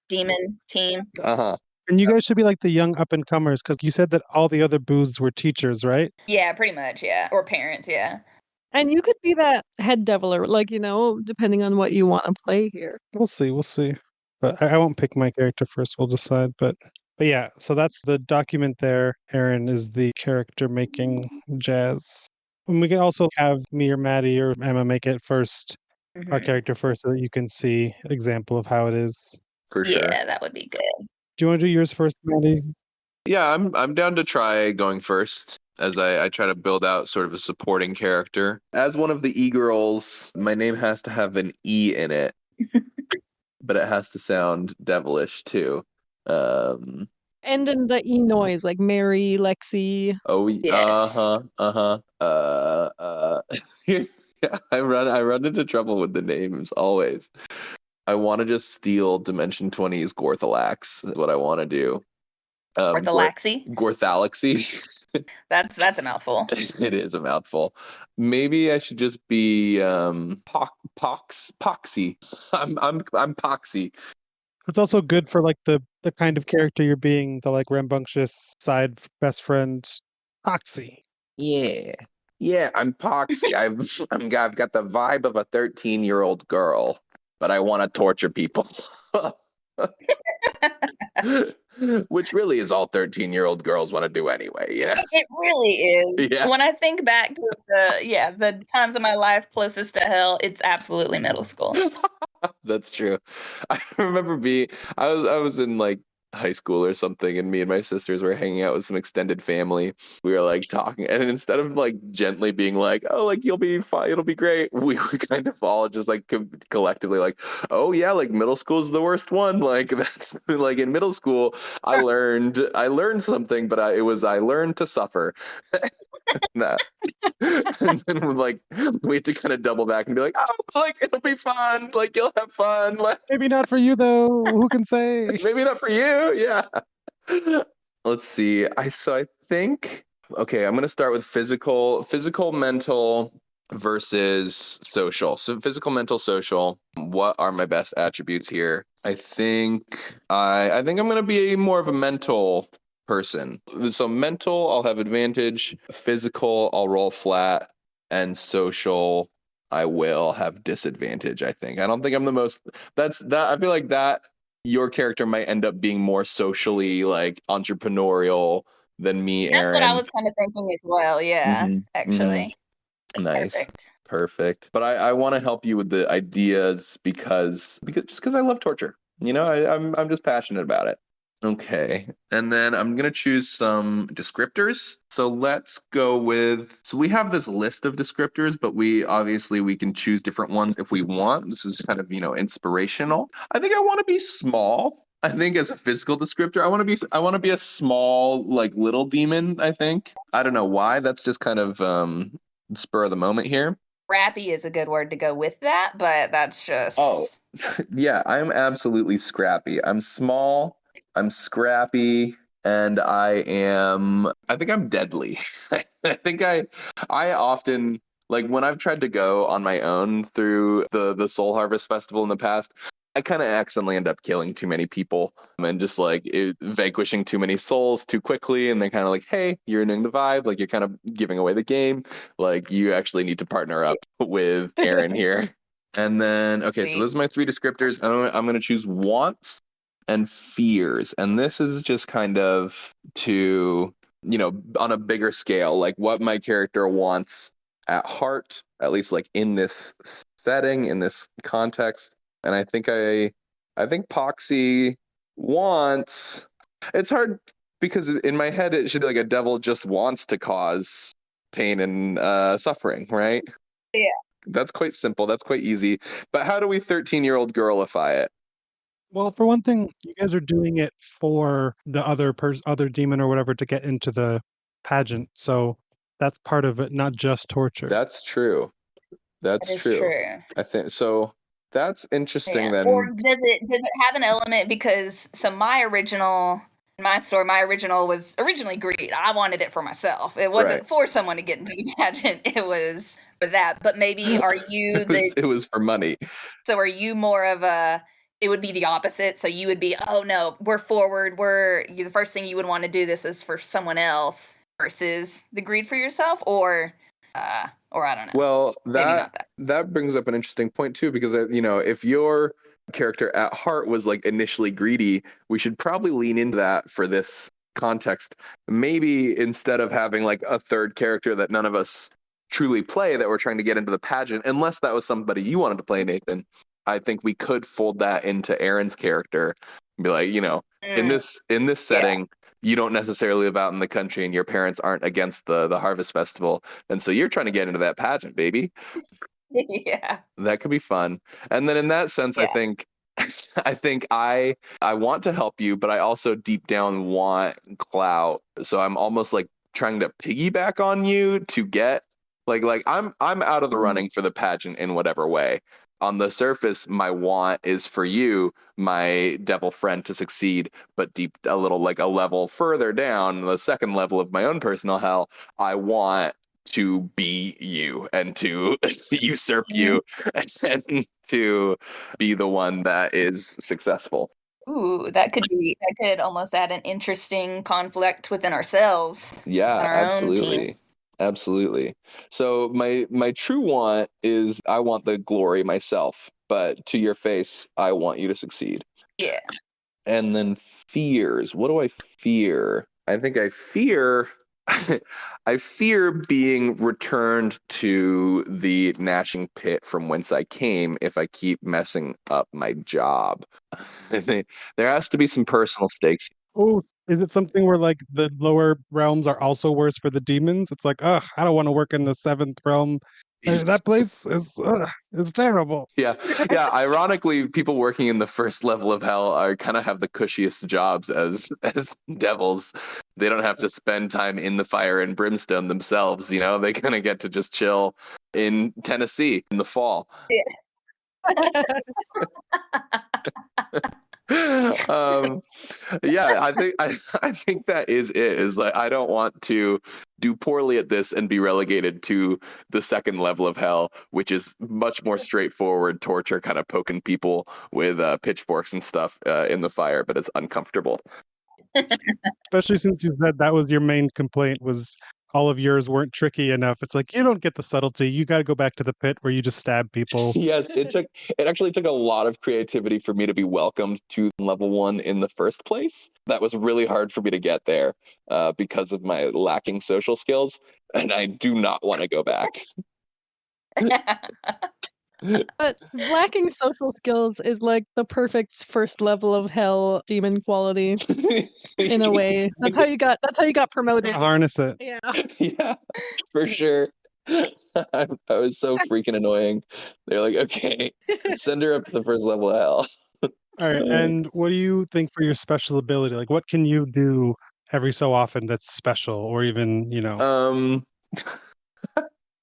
demon team. Uh-huh. And you guys should be like the young up and comers because you said that all the other booths were teachers, right? Yeah, pretty much, yeah. Or parents, yeah. And you could be that head devil or like, depending on what you want to play here. We'll see. But I won't pick my character first. We'll decide. But yeah, so that's the document there. Erin is the character making jazz. And we can also have me or Matty or Emma make it first, our Mhm. character first, so that you can see example of how it is. For sure. Yeah, that would be good. Do you want to do yours first, Matty? Yeah, I'm down to try going first as I try to build out sort of a supporting character. As one of the e-girls, my name has to have an E in it, but it has to sound devilish too. And in the E noise, like Mary, Lexi. Oh, Yes. I run into trouble with the names always. I want to just steal Dimension 20's Gorthalax. Is what I want to do. Ortholaxy. Gorthalaxy. That's a mouthful. It is a mouthful. Maybe I should just be Poxy. I'm Poxy. It's also good for like the kind of character you're being, the like rambunctious side best friend, Oxy. Yeah. Yeah, I'm Poxy. I've got the vibe of a 13-year-old girl, but I want to torture people. Which really is all 13-year-old girls want to do anyway, It really is. Yeah. When I think back to the times of my life closest to hell, it's absolutely middle school. That's true. I remember I was in like high school or something, and me and my sisters were hanging out with some extended family. We were like talking, and instead of like gently being like, "Oh, like you'll be fine, it'll be great," we were kind of all just like collectively like, "Oh yeah, like middle school is the worst one." Like that's like in middle school, I learned something, but I learned to suffer. Nah. And then we had to kind of double back and be like, oh, like it'll be fun, like you'll have fun, like Maybe not for you though. Who can say? maybe not for you. Yeah. Let's see. I think okay, I'm gonna start with physical, mental versus social. So physical, mental, social. What are my best attributes here? I think I'm gonna be more of a mental person. So mental, I'll have advantage. Physical, I'll roll flat, and social, I will have disadvantage, I think. I don't think I'm the most I feel like that your character might end up being more socially like entrepreneurial than me, That's what I Erin. was kind of thinking as well. Yeah, actually. Nice. Perfect. Perfect. But I want to help you with the ideas because I love torture. I'm just passionate about it. Okay. And then I'm gonna choose some descriptors. So let's go with we have this list of descriptors, but we can choose different ones if we want. This is kind of, inspirational. I think I want to be small. I think as a physical descriptor, I want to be a small, like little demon, I think. I don't know why. That's just kind of spur of the moment here. Scrappy is a good word to go with that, but that's Oh, just yeah, I'm absolutely scrappy. I'm small, I'm scrappy, and I think I'm deadly. I think I often, like when I've tried to go on my own through the Soul Harvest Festival in the past, I kind of accidentally end up killing too many people and just like vanquishing too many souls too quickly. And they're kind of like, hey, you're ruining the vibe. Like you're kind of giving away the game. Like you actually need to partner up with Erin here. And then, okay, so those are my three descriptors. I'm going to choose wants and fears. And this is just kind of to, on a bigger scale, like what my character wants at heart, at least like in this setting, in this context. And I think Poxy wants, it's hard because in my head, it should be like a devil just wants to cause pain and suffering, right? yeah. That's quite simple. That's quite easy. But how do we 13-year-old girlify it? Well, for one thing, you guys are doing it for the other demon or whatever to get into the pageant. So that's part of it, not just torture. That's true. That That's is true. true. I think so. That's interesting Yeah. Or then. does it have an element because my story, my original was originally greed. I wanted it for myself. It wasn't Right. for someone to get into the pageant. It was for that. But maybe are you It was for money. so are you more of a it would be the opposite. So you would be, oh no, we're forward. The first thing you would want to do this is for someone else versus the greed for yourself, or I don't know. Well, Maybe not that. that brings up an interesting point too, because if your character at heart was like initially greedy, we should probably lean into that for this context. Maybe instead of having like a third character that none of us truly play that we're trying to get into the pageant, unless that was somebody you wanted to play, Nathan, I think we could fold that into Erin's character and be like, in this setting, you don't necessarily live out in the country and your parents aren't against the harvest festival, and so you're trying to get into that pageant, baby. Yeah. That could be fun. And then in that sense, I Yeah. think I want to help you, but I also deep down want clout. So I'm almost like trying to piggyback on you to get like I'm out of the running for the pageant in whatever way. On the surface, my want is for you, my devil friend, to succeed, but deep a little like a level further down, the second level of my own personal hell, I want to be you and to usurp you and to be the one that is successful. Ooh, that could almost add an interesting conflict within ourselves, Yeah, within our own team. absolutely. Absolutely. So my true want is I want the glory myself, but to your face, I want you to succeed. Yeah. And then fears. What do I fear? I think I fear I fear being returned to the gnashing pit from whence I came if I keep messing up my job. I think there has to be some personal stakes. Oh, is it something where like the lower realms are also worse for the demons? It's like, ugh, I don't want to work in the seventh realm. That place is terrible. Yeah, yeah. Ironically, people working in the first level of hell are kind of have the cushiest jobs as devils. They don't have to spend time in the fire and brimstone themselves. They kind of get to just chill in Tennessee in the fall. um, yeah, I think that is it. Is like I don't want to do poorly at this and be relegated to the second level of hell, which is much more straightforward torture, kind of poking people with pitchforks and stuff in the fire, but it's uncomfortable. Especially since you said that was your main complaint was all of yours weren't tricky enough. It's like, you don't get the subtlety. You got to go back to the pit where you just stab people. Yes, it actually took a lot of creativity for me to be welcomed to level 1 in the first place. That was really hard for me to get there because of my lacking social skills, and I do not want to go back. But lacking social skills is like the perfect first level of hell demon quality in a way. That's how you got promoted. Harness it. Yeah. Yeah, for sure. I was so freaking annoying. They're like, okay, send her up to the first level of hell. All right. And what do you think for your special ability? Like, what can you do every so often that's special, or even, Um,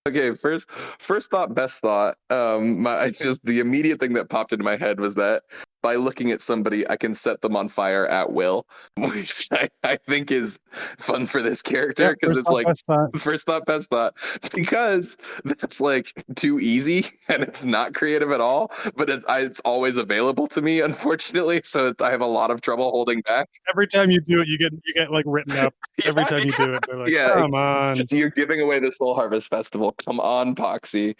okay, first thought, best thought. The immediate thing that popped into my head was that by looking at somebody, I can set them on fire at will, which I think is fun for this character because first it's thought, like best thought. first thought, best thought, because that's like too easy and it's not creative at all. But it's always available to me, unfortunately. So I have a lot of trouble holding back. Every time you do it, you get like written up. Every time you do it, they're like, Yeah. come on. So you're giving away the Soul Harvest Festival. Come on, Poxy.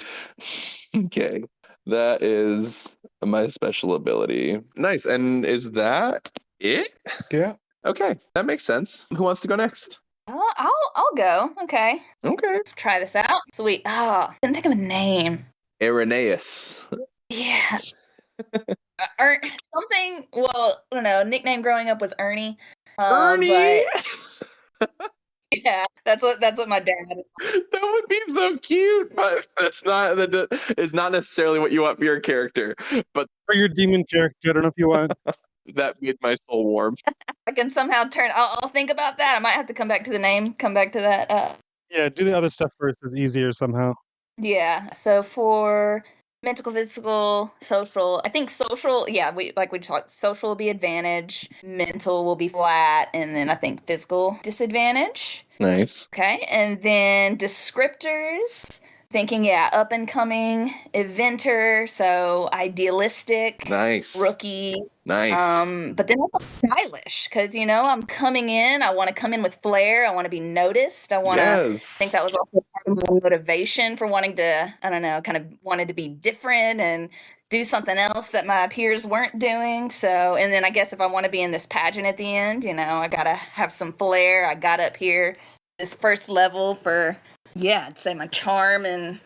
Okay. That is my special ability. Nice. And is that it? Yeah. Okay, that makes sense. Who wants to go next? Oh, I'll go. Okay. Okay. Let's try this out. Sweet. Oh, didn't think of a name. Irenaeus. Yeah. Something. Well, I don't know. Nickname growing up was Ernie. Ernie. But yeah, that's what my dad. That would be so cute, but that is not necessarily what you want for your character. But For your demon character, I don't know if you want. that made my soul warm. I can somehow turn. I'll think about that. I might have to come back to the name. Come back to that. Yeah, do the other stuff first. It's easier somehow. Yeah. So for mental, physical, social, I think social. Yeah, we talked. Social will be advantage. Mental will be flat, and then I think physical disadvantage. Nice. Okay, and then descriptors. Thinking, yeah, up and coming, eventer, so idealistic, Nice. rookie. Nice. But then also stylish, because I'm coming in. I want to come in with flair. I want to be noticed. I want to. I think that was also part of my motivation for wanting to. I don't know, kind of wanted to be different and do something else that my peers weren't doing. So, and then I guess if I want to be in this pageant at the end, I gotta have some flair. I got up here this first level for. Yeah, I'd say my charm and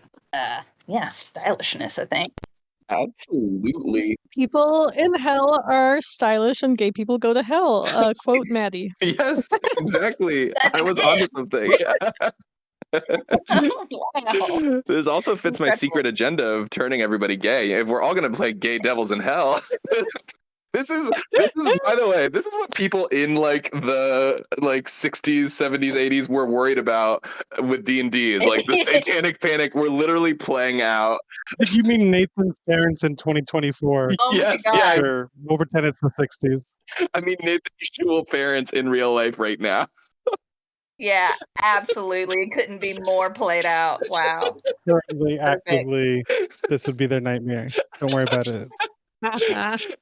stylishness, I think. Absolutely. People in hell are stylish and gay people go to hell. Quote Matty. Yes, exactly. I was onto something. Wow. This also fits my secret agenda of turning everybody gay. If we're all going to play gay devils in hell. This is by the way, this is what people in the 60s, 70s, 80s were worried about with D&D is like the satanic panic. We're literally playing out. Did you mean Nathan's parents in 2024? Oh Yes, my God. Sure. We'll pretend it's the 60s. I mean Nathan's actual parents in real life right now. Yeah, absolutely. It couldn't be more played out. Wow. Currently, actively, this would be their nightmare. Don't worry about it.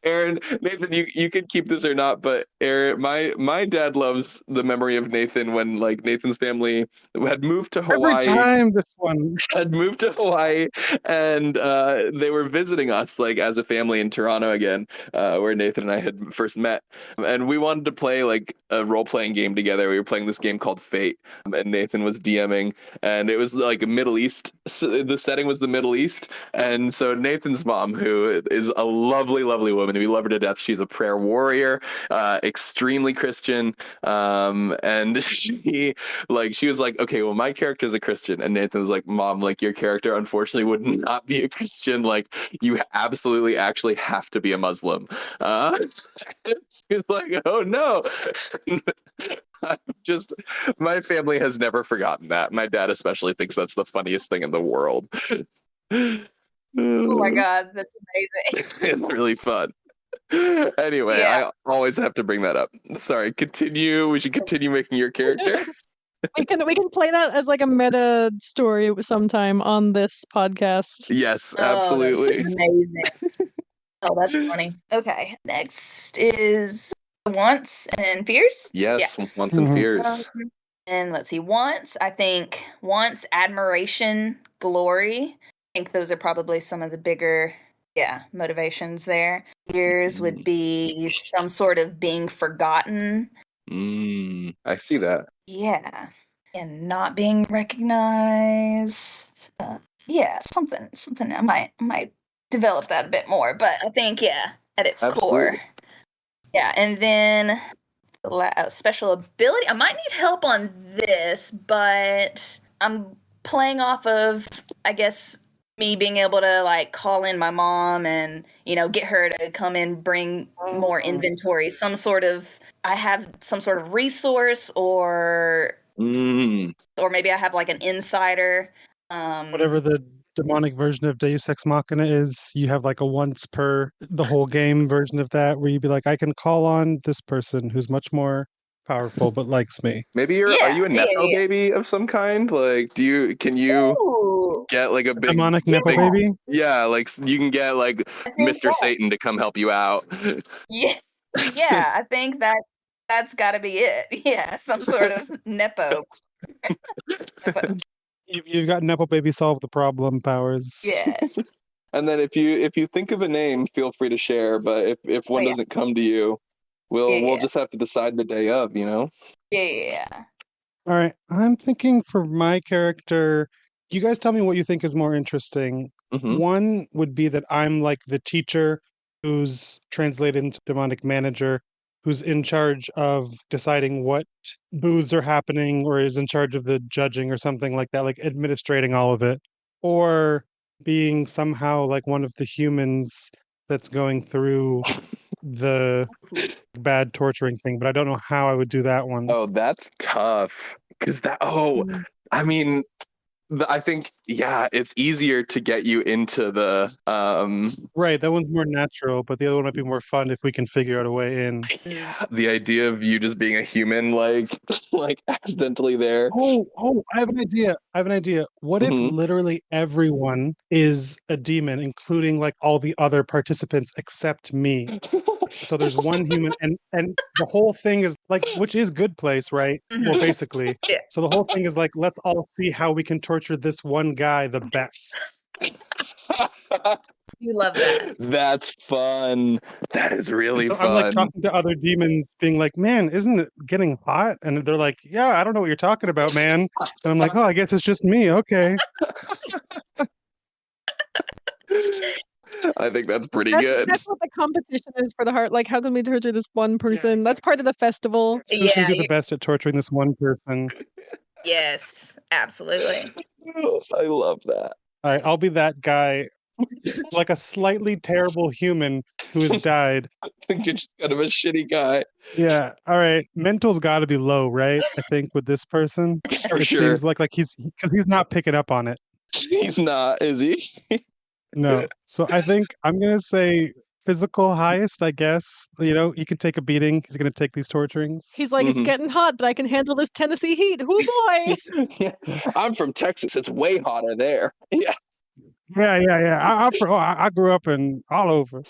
Erin, Nathan, you can keep this or not, but Erin, my dad loves the memory of Nathan when Nathan's family had moved to Hawaii. Every time this one had moved to Hawaii, and they were visiting us as a family in Toronto again, where Nathan and I had first met, and we wanted to play a role-playing game together. We were playing this game called Fate, and Nathan was DMing, and it was Middle East. So the setting was the Middle East, and so Nathan's mom, who is a lovely, lovely woman, we love her to death. She's a prayer warrior, extremely Christian, and she was like, okay, well, my character is a Christian, and Nathan was like, Mom, your character unfortunately would not be a Christian. You absolutely actually have to be a Muslim. She was like, oh no. My family has never forgotten that. My dad especially thinks that's the funniest thing in the world. Oh my God, that's amazing. It's really fun. Anyway, Yeah. I always have to bring that up. Sorry, continue. We should continue making your character. We can play that as a meta story sometime on this podcast. Yes, Oh, absolutely. that's amazing. Oh, that's funny. Okay, next is Wants and Fears. Yes, Wants and Fears. And let's see, wants, admiration, glory. I think those are probably some of the bigger, motivations there. Fears would be some sort of being forgotten. I see that. Yeah. And not being recognized. Something I might develop that a bit more, but I think at its core. Yeah, and then special ability. I might need help on this, but I'm playing off of, I guess, me being able to like call in my mom and get her to come in, bring more inventory, I have some sort of resource, or maybe I have like an insider. Whatever the demonic version of Deus Ex Machina is, you have like a once per the whole game version of that, where you'd be like, I can call on this person who's much more powerful but likes me. Maybe are you a Nepo baby of some kind? Like, can you get like a big demonic Nepo baby? Yeah, like you can get like Mr. Satan to come help you out. Yeah, I think that's got to be it. Yeah, some sort of Nepo. You've got Nepo baby solve the problem powers. Yes. And then if you think of a name, feel free to share. But if one doesn't come to you, we'll just have to decide the day of, Yeah. All right. I'm thinking for my character, you guys tell me what you think is more interesting. One would be that I'm like the teacher who's translated into demonic manager, who's in charge of deciding what booths are happening, or is in charge of the judging or something like that, like administrating all of it. Or being somehow like one of the humans that's going through the bad torturing thing, but I don't know how I would do that one. Oh, that's tough. Because I mean, I think, it's easier to get you into the right, that one's more natural, but the other one might be more fun if we can figure out a way in. The idea of you just being a human, like accidentally there. Oh, I have an idea. What if literally everyone is a demon, including like all the other participants except me? So there's one human, and the whole thing is like, which is good place, right? Well, basically. Yeah. So the whole thing is like, let's all see how we can torture this one guy the best. You love that. That's fun. That is really fun. I'm like talking to other demons, being like, "Man, isn't it getting hot?" And they're like, "Yeah, I don't know what you're talking about, man." And I'm like, "Oh, I guess it's just me. Okay." I think that's pretty good. That's what the competition is for the heart. Like, how can we torture this one person? That's part of the festival. Who's going to do the best at torturing this one person? Yes, absolutely. I love that. All right, I'll be that guy, like a slightly terrible human who has died. I think you're just kind of a shitty guy. Yeah. All right. Mental's got to be low, right? I think with this person, For it sure. seems like he's not picking up on it. He's not, is he? No. So I think I'm gonna say physical highest. I guess he can take a beating. He's gonna take these torturings. He's like, it's getting hot, but I can handle this Tennessee heat. Hoo boy! Yeah. I'm from Texas. It's way hotter there. Yeah. Yeah. I grew up in all over.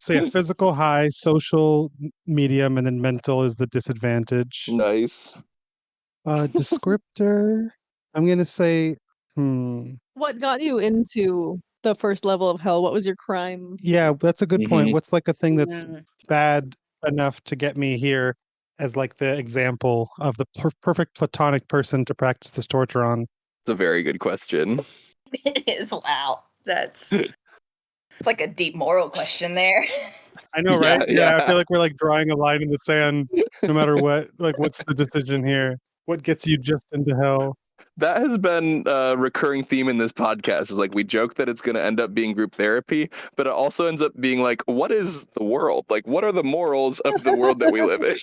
So yeah, physical high, social medium, and then mental is the disadvantage. Nice. Descriptor. I'm gonna say. What got you into the first level of hell? What was your crime? Yeah, that's a good point. What's like a thing that's bad enough to get me here as like the example of the perfect platonic person to practice this torture on? It's a very good question. It is. Wow. It's like a deep moral question there. I know, right? Yeah. I feel like we're like drawing a line in the sand no matter what. Like, what's the decision here? What gets you just into hell? That has been a recurring theme in this podcast, is like we joke that it's going to end up being group therapy, but it also ends up being like, what is the world? Like, what are the morals of the world that we live in?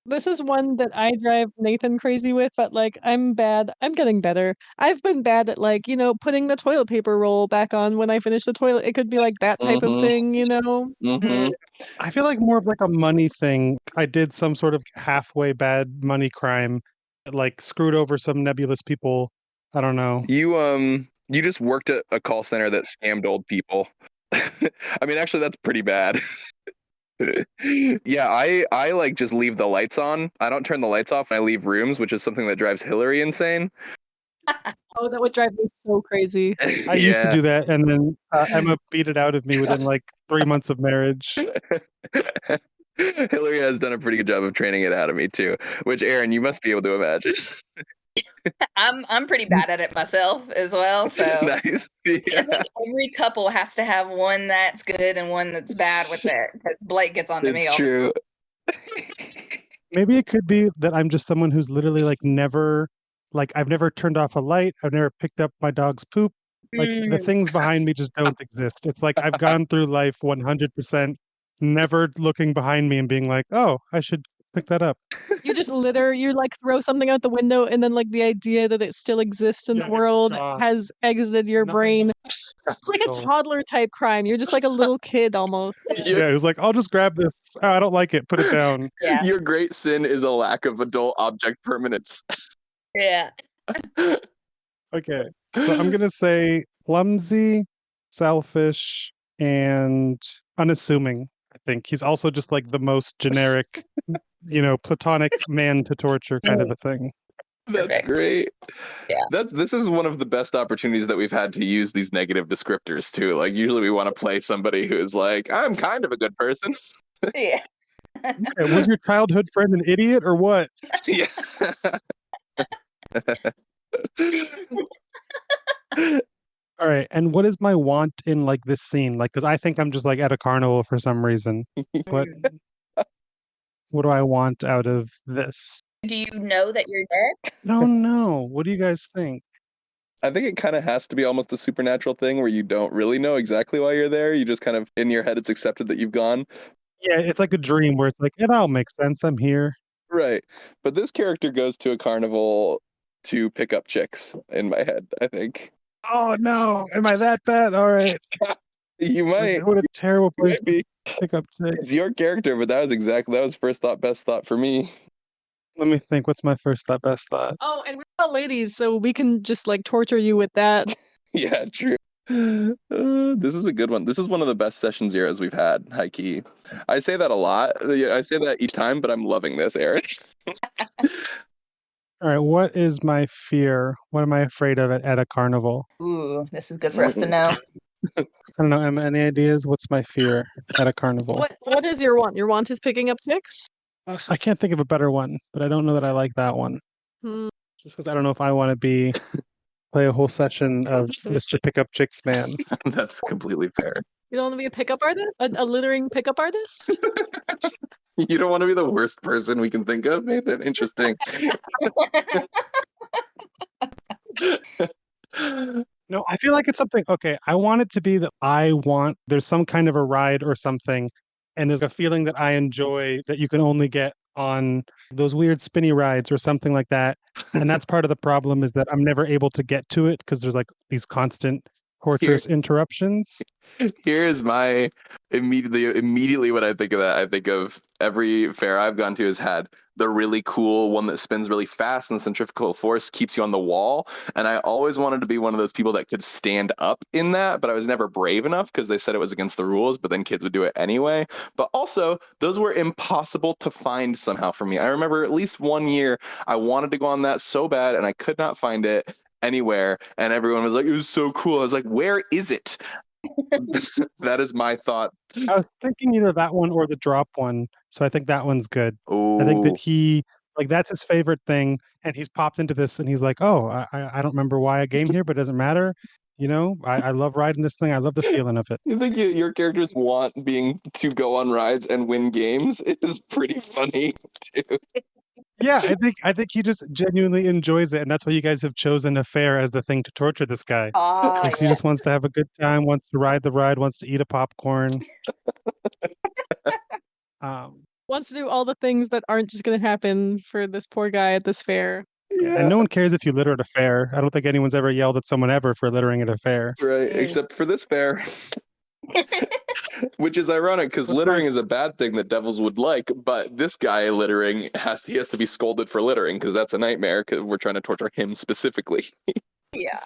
This is one that I drive Nathan crazy with, but like, I'm bad. I'm getting better. I've been bad at like, putting the toilet paper roll back on when I finish the toilet. It could be like that type of thing, I feel like more of like a money thing. I did some sort of halfway bad money crime that like screwed over some nebulous people. I don't know. You just worked at a call center that scammed old people. I mean, actually, that's pretty bad. Yeah, I like just leave the lights on. I don't turn the lights off when I leave rooms, which is something that drives Hillary insane. Oh, that would drive me so crazy. I used to Yeah. do that, and then Emma beat it out of me within like 3 months of marriage. Hillary has done a pretty good job of training it out of me too, which Erin, you must be able to imagine. I'm pretty bad at it myself as well. So Nice. I Yeah. think every couple has to have one that's good and one that's bad with it. Because Blake gets on to me It's all the true. Maybe it could be that I'm just someone who's literally like never, like I've never turned off a light. I've never picked up my dog's poop. Like the Mm, things behind me just don't exist. It's like I've gone through life 100%, never looking behind me and being like, oh, I should pick that up. You just you like throw something out the window, and then like the idea that it still exists in Yeah, the it's world gone. has exited your Nothing. brain. It's like a toddler type crime. You're just like a little kid almost. Your, Yeah, it was like, I'll just grab this. Oh, I don't like it. Put it down. yeah, your great sin is a lack of adult object permanence. yeah. Okay. So I'm going to say clumsy, selfish, and unassuming. I think he's also just like the most generic, platonic man to torture kind of a thing. That's Perfect. great. Yeah. This is one of the best opportunities that we've had to use these negative descriptors too. Like usually we want to play somebody who is like, I'm kind of a good person. Yeah. Was your childhood friend an idiot or what? Yeah. All right. And what is my want in like this scene? Like, because I think I'm just like at a carnival for some reason. What what do I want out of this? Do you know that you're dead? No, no. What do you guys think? I think it kind of has to be almost a supernatural thing where you don't really know exactly why you're there. You just kind of in your head it's accepted that you've gone. Yeah, it's like a dream where it's like, it all makes sense. I'm here. Right. But this character goes to a carnival to pick up chicks in my head, I think. Oh no, am I that bad? All right. You might. What a terrible You place might be. to pick up chicks. It's your character, but that was first thought, best thought for me. Let me think. What's my first thought, best thought? Oh, and we're all ladies, so we can just like torture you with that. Yeah, true. This is a good one. This is one of the best session zeros we've had, high key. I say that a lot. Yeah, I say that each time, but I'm loving this, Erin. All right. What is my fear? What am I afraid of at a carnival? Ooh, this is good for us to know. I don't know. Emma, any ideas? What's my fear at a carnival? What is your want? Your want is picking up chicks? I can't think of a better one, but I don't know that I like that one. Hmm. Just because I don't know if I want to play a whole session of Mr. Pickup Chicks Man. That's completely fair. You don't want to be a pickup artist? A littering pickup artist? You don't want to be the worst person we can think of, Nathan? Interesting. No, I feel like it's something. Okay, I want it to be that there's some kind of a ride or something, and there's a feeling that I enjoy that you can only get on those weird spinny rides or something like that. And that's part of the problem is that I'm never able to get to it because there's like these constant torturous interruptions. Here is my immediately when I think of that, I think of every fair I've gone to has had the really cool one that spins really fast and the centrifugal force keeps you on the wall. And I always wanted to be one of those people that could stand up in that, but I was never brave enough because they said it was against the rules, but then kids would do it anyway. But also, those were impossible to find somehow for me. I remember at least one year I wanted to go on that so bad and I could not find it anywhere. And everyone was like, it was so cool. I was like, where is it? That is my thought. I was thinking either that one or the drop one. So I think that one's good. Oh, I think that that's his favorite thing. And he's popped into this and he's like, oh, I don't remember why I came here, but it doesn't matter. I love riding this thing. I love the feeling of it. you think your characters want being to go on rides and win games? It is pretty funny too. Yeah, I think he just genuinely enjoys it. And that's why you guys have chosen a fair as the thing to torture this guy. Ah, Because he yeah. just wants to have a good time, wants to ride the ride, wants to eat a popcorn. Wants to do all the things that aren't just going to happen for this poor guy at this fair. And no one cares if you litter at a fair. I don't think anyone's ever yelled at someone ever for littering at a fair. Right, except for this fair. Which is ironic because littering is a bad thing that devils would like, but this guy littering has to be scolded for littering because that's a nightmare because we're trying to torture him specifically. Yeah.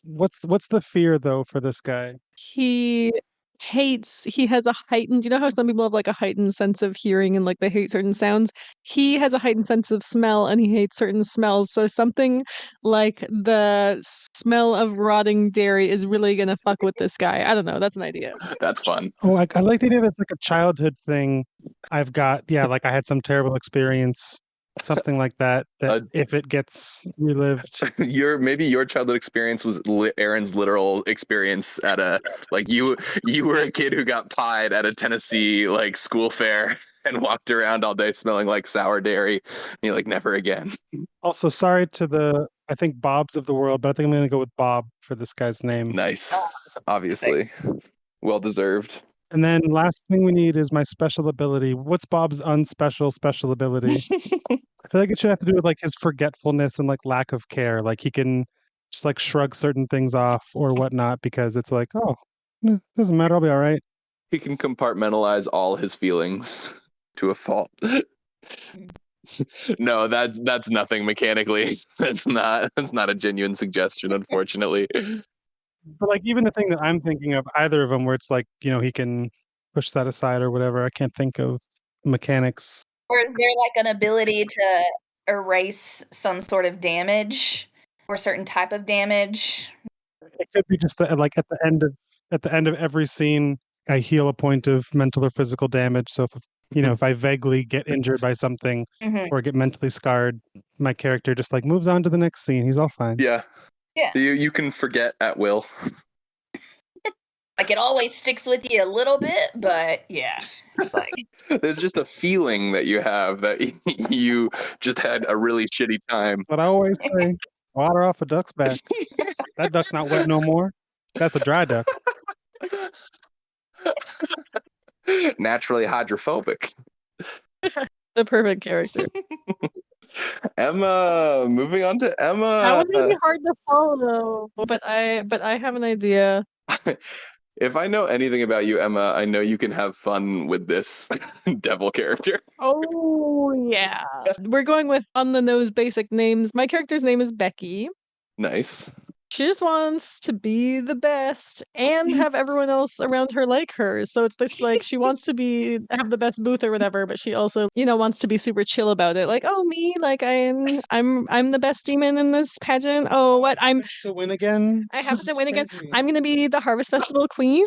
What's the fear though for this guy? He he has a heightened, you know how some people have like a heightened sense of hearing and like they hate certain sounds? He has a heightened sense of smell and he hates certain smells. So something like the smell of rotting dairy is really gonna fuck with this guy. I don't know. That's an idea. That's fun. Oh, I like the idea that it's like a childhood thing. I've got, yeah, like I had some terrible experience, something like that, that if it gets relived. Maybe your childhood experience was Erin's literal experience at a, like, you were a kid who got pied at a Tennessee like school fair and walked around all day smelling like sour dairy. And you're like, never again. Also, sorry to the, I think Bob's of the world, but I think I'm going to go with Bob for this guy's name. Nice. Obviously. Well deserved. And then last thing we need is my special ability. What's Bob's unspecial special ability? I feel like it should have to do with like his forgetfulness and like lack of care. Like he can just like shrug certain things off or whatnot because it's like, oh, doesn't matter. I'll be all right. He can compartmentalize all his feelings to a fault. No, that's nothing mechanically. That's not a genuine suggestion, unfortunately. But like even the thing that I'm thinking of, either of them, where it's like, you know, he can push that aside or whatever. I can't think of mechanics. Or is there like an ability to erase some sort of damage or a certain type of damage? It could be just that, like at the end of every scene, I heal a point of mental or physical damage. So if I vaguely get injured by something or get mentally scarred, my character just like moves on to the next scene. He's all fine. Yeah. Yeah. You can forget at will. Like it always sticks with you a little bit, but yeah. Like there's just a feeling that you have that you just had a really shitty time. But I always say, water off a duck's back. That duck's not wet no more. That's a dry duck. Naturally hydrophobic. The perfect character. Emma, moving on to Emma. That would be hard to follow, but I have an idea. If I know anything about you, Emma, I know you can have fun with this devil character. Oh yeah. We're going with on the nose basic names. My character's name is Becky. Nice. She just wants to be the best and have everyone else around her like her. So it's this like she wants to have the best booth or whatever, but she also, wants to be super chill about it. Like, oh me, like I'm the best demon in this pageant. Oh what I'm to win again. I have to win again. I'm gonna be the Harvest Festival queen.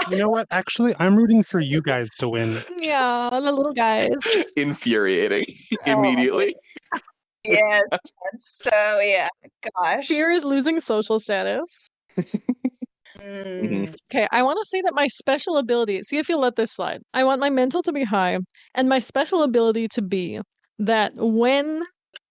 You know what? Actually, I'm rooting for you guys to win. Yeah, the little guys. Infuriating. Immediately. yes. So yeah. Gosh. Fear is losing social status. Okay, I want to say that my special ability, see if you'll let this slide. I want my mental to be high and my special ability to be that when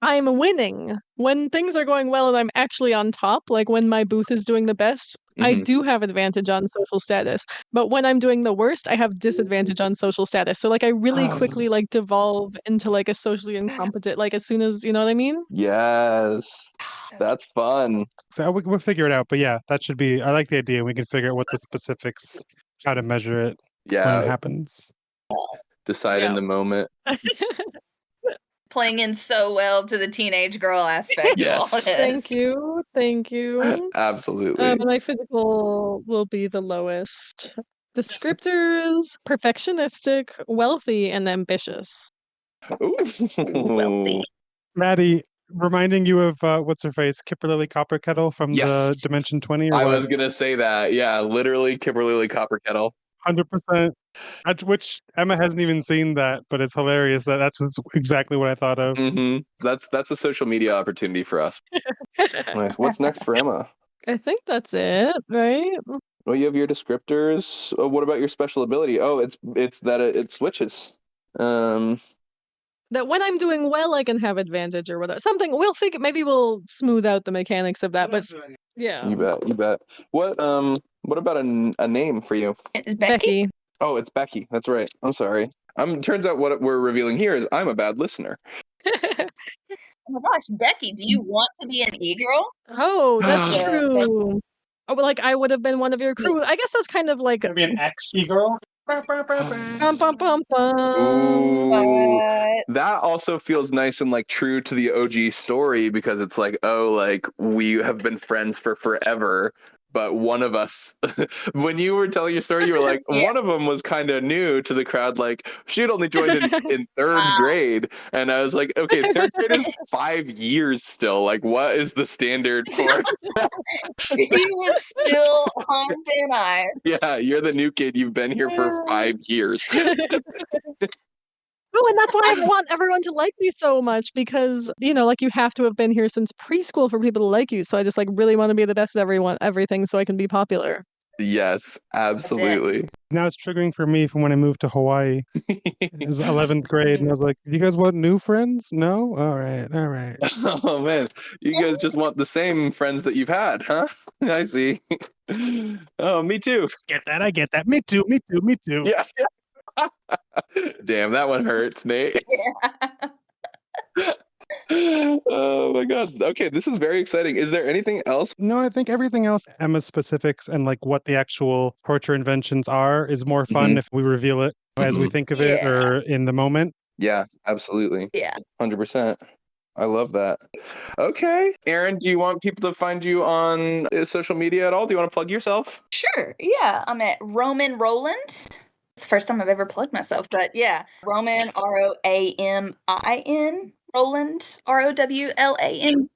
I'm winning, when things are going well and I'm actually on top, like when my booth is doing the best, I do have advantage on social status. But when I'm doing the worst, I have disadvantage on social status. So like I really quickly like devolve into like a socially incompetent, like as soon as, you know what I mean? Yes. That's fun. So we'll figure it out. But yeah, that should be, I like the idea. We can figure out what the specifics, how to measure it when it happens. Decide in the moment. Playing in so well to the teenage girl aspect. Yes. Thank you. Absolutely. My physical will be the lowest. Descriptors: perfectionistic, wealthy, and ambitious. Ooh. Wealthy. Matty, reminding you of what's her face, Kipper-Lily Copperkettle from the Dimension 20. I was gonna say that. Yeah, literally Kipper-Lily Copperkettle. 100%. Which Emma hasn't even seen that, but it's hilarious that that's exactly what I thought of. That's a social media opportunity for us. What's next for Emma? I think that's it, right? Well, you have your descriptors. What about your special ability? Oh, it's that it switches. That when I'm doing well, I can have advantage or whatever. Something we'll figure. Maybe we'll smooth out the mechanics of that. But yeah, you bet. What about a name for you? Becky. Oh, it's Becky. That's right. I'm sorry. Turns out what we're revealing here is I'm a bad listener. Oh my gosh, Becky, do you want to be an e-girl? Oh, that's true. Oh, like I would have been one of your crew. I guess that's kind of like be an ex-e-girl. Bum, bum, bum, bum. Ooh, that also feels nice and like true to the OG story because it's like, oh, like we have been friends for forever, but one of us, when you were telling your story, you were like, Yeah. one of them was kind of new to the crowd. Like she had only joined in third grade. And I was like, okay, third grade is 5 years still. Like, what is the standard for? He was still on thin ice. Yeah, you're the new kid. You've been here for 5 years. Oh, and that's why I want everyone to like me so much because, like you have to have been here since preschool for people to like you. So I just like really want to be the best at everything so I can be popular. Yes, absolutely. Now it's triggering for me from when I moved to Hawaii. It was 11th grade, and I was like, "You guys want new friends? No? All right. Oh man, you guys just want the same friends that you've had, huh? I see. Oh, me too. Get that? I get that. Me too. Yeah. Damn, that one hurts, Nate. Oh my god. Okay, this is very exciting. Is there anything else? No, I think everything else, Emma's specifics and like what the actual torture inventions are, is more fun if we reveal it as we think of it or in the moment. Yeah, absolutely. Yeah. 100%. I love that. Okay. Erin, do you want people to find you on social media at all? Do you want to plug yourself? Sure. Yeah. I'm at Roman Roland. It's the first time I've ever plugged myself, but yeah. Roman, ROAMIN. Roland, ROWLAND.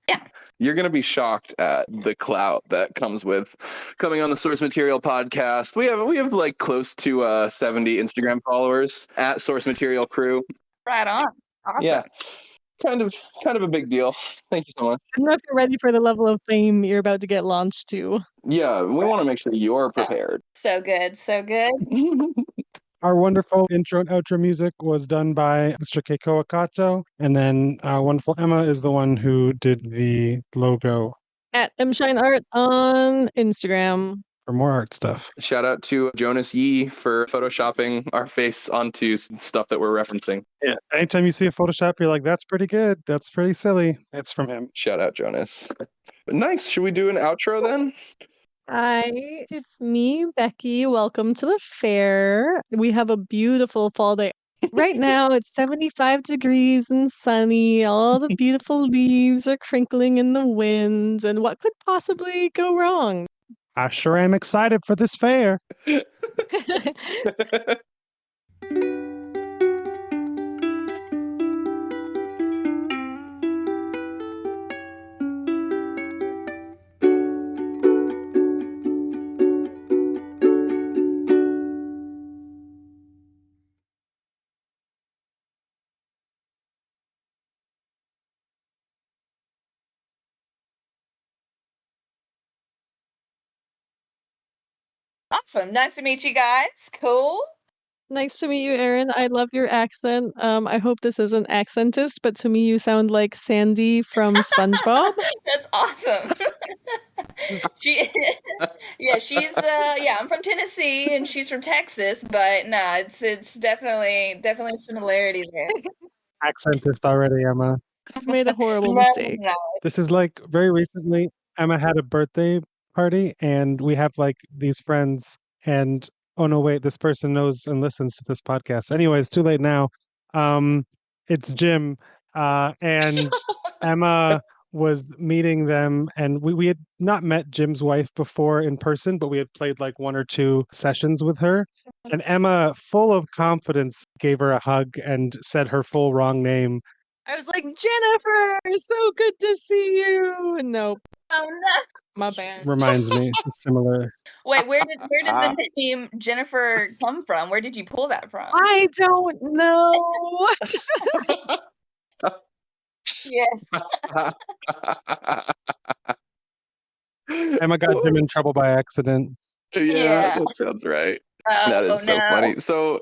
Yeah. You're going to be shocked at the clout that comes with coming on the Source Material podcast. We have like close to 70 Instagram followers at Source Material Crew. Right on. Awesome. Yeah. Kind of a big deal. Thank you so much. I don't know if you're ready for the level of fame you're about to get launched to. Yeah, we want to make sure you're prepared. So good. So good. Our wonderful intro and outro music was done by Mr. Keiko Akato, and then wonderful Emma is the one who did the logo At MShineArt on Instagram. for more art stuff. Shout out to Jonas Yee for photoshopping our face onto stuff that we're referencing. Yeah. Anytime you see a Photoshop, you're like, that's pretty good. That's pretty silly. It's from him. Shout out, Jonas. Nice. Should we do an outro then? Hi, it's me, Becky. Welcome to the fair. We have a beautiful fall day. Right now, it's 75 degrees and sunny. All the beautiful leaves are crinkling in the wind. And what could possibly go wrong? I sure am excited for this fair. Awesome. Nice to meet you guys. Cool. Nice to meet you, Erin. I love your accent. I hope this isn't accentist, but to me, you sound like Sandy from SpongeBob. That's awesome. I'm from Tennessee and she's from Texas, but no, it's definitely similarity there. Accentist already, Emma. I've made a horrible mistake. No. This is like very recently, Emma had a birthday party, and we have like these friends, and oh no, wait, this person knows and listens to this podcast. Anyways, too late now. It's Jim, and Emma was meeting them, and we had not met Jim's wife before in person, but we had played like one or two sessions with her. And Emma, full of confidence, gave her a hug and said her full wrong name. I was like, Jennifer, so good to see you. Nope. Oh no. My bad. Reminds me, it's similar. Wait, where did the name Jennifer come from? Where did you pull that from? I don't know. Yes. Emma got Jim in trouble by accident. Yeah, that sounds right. That is so funny. So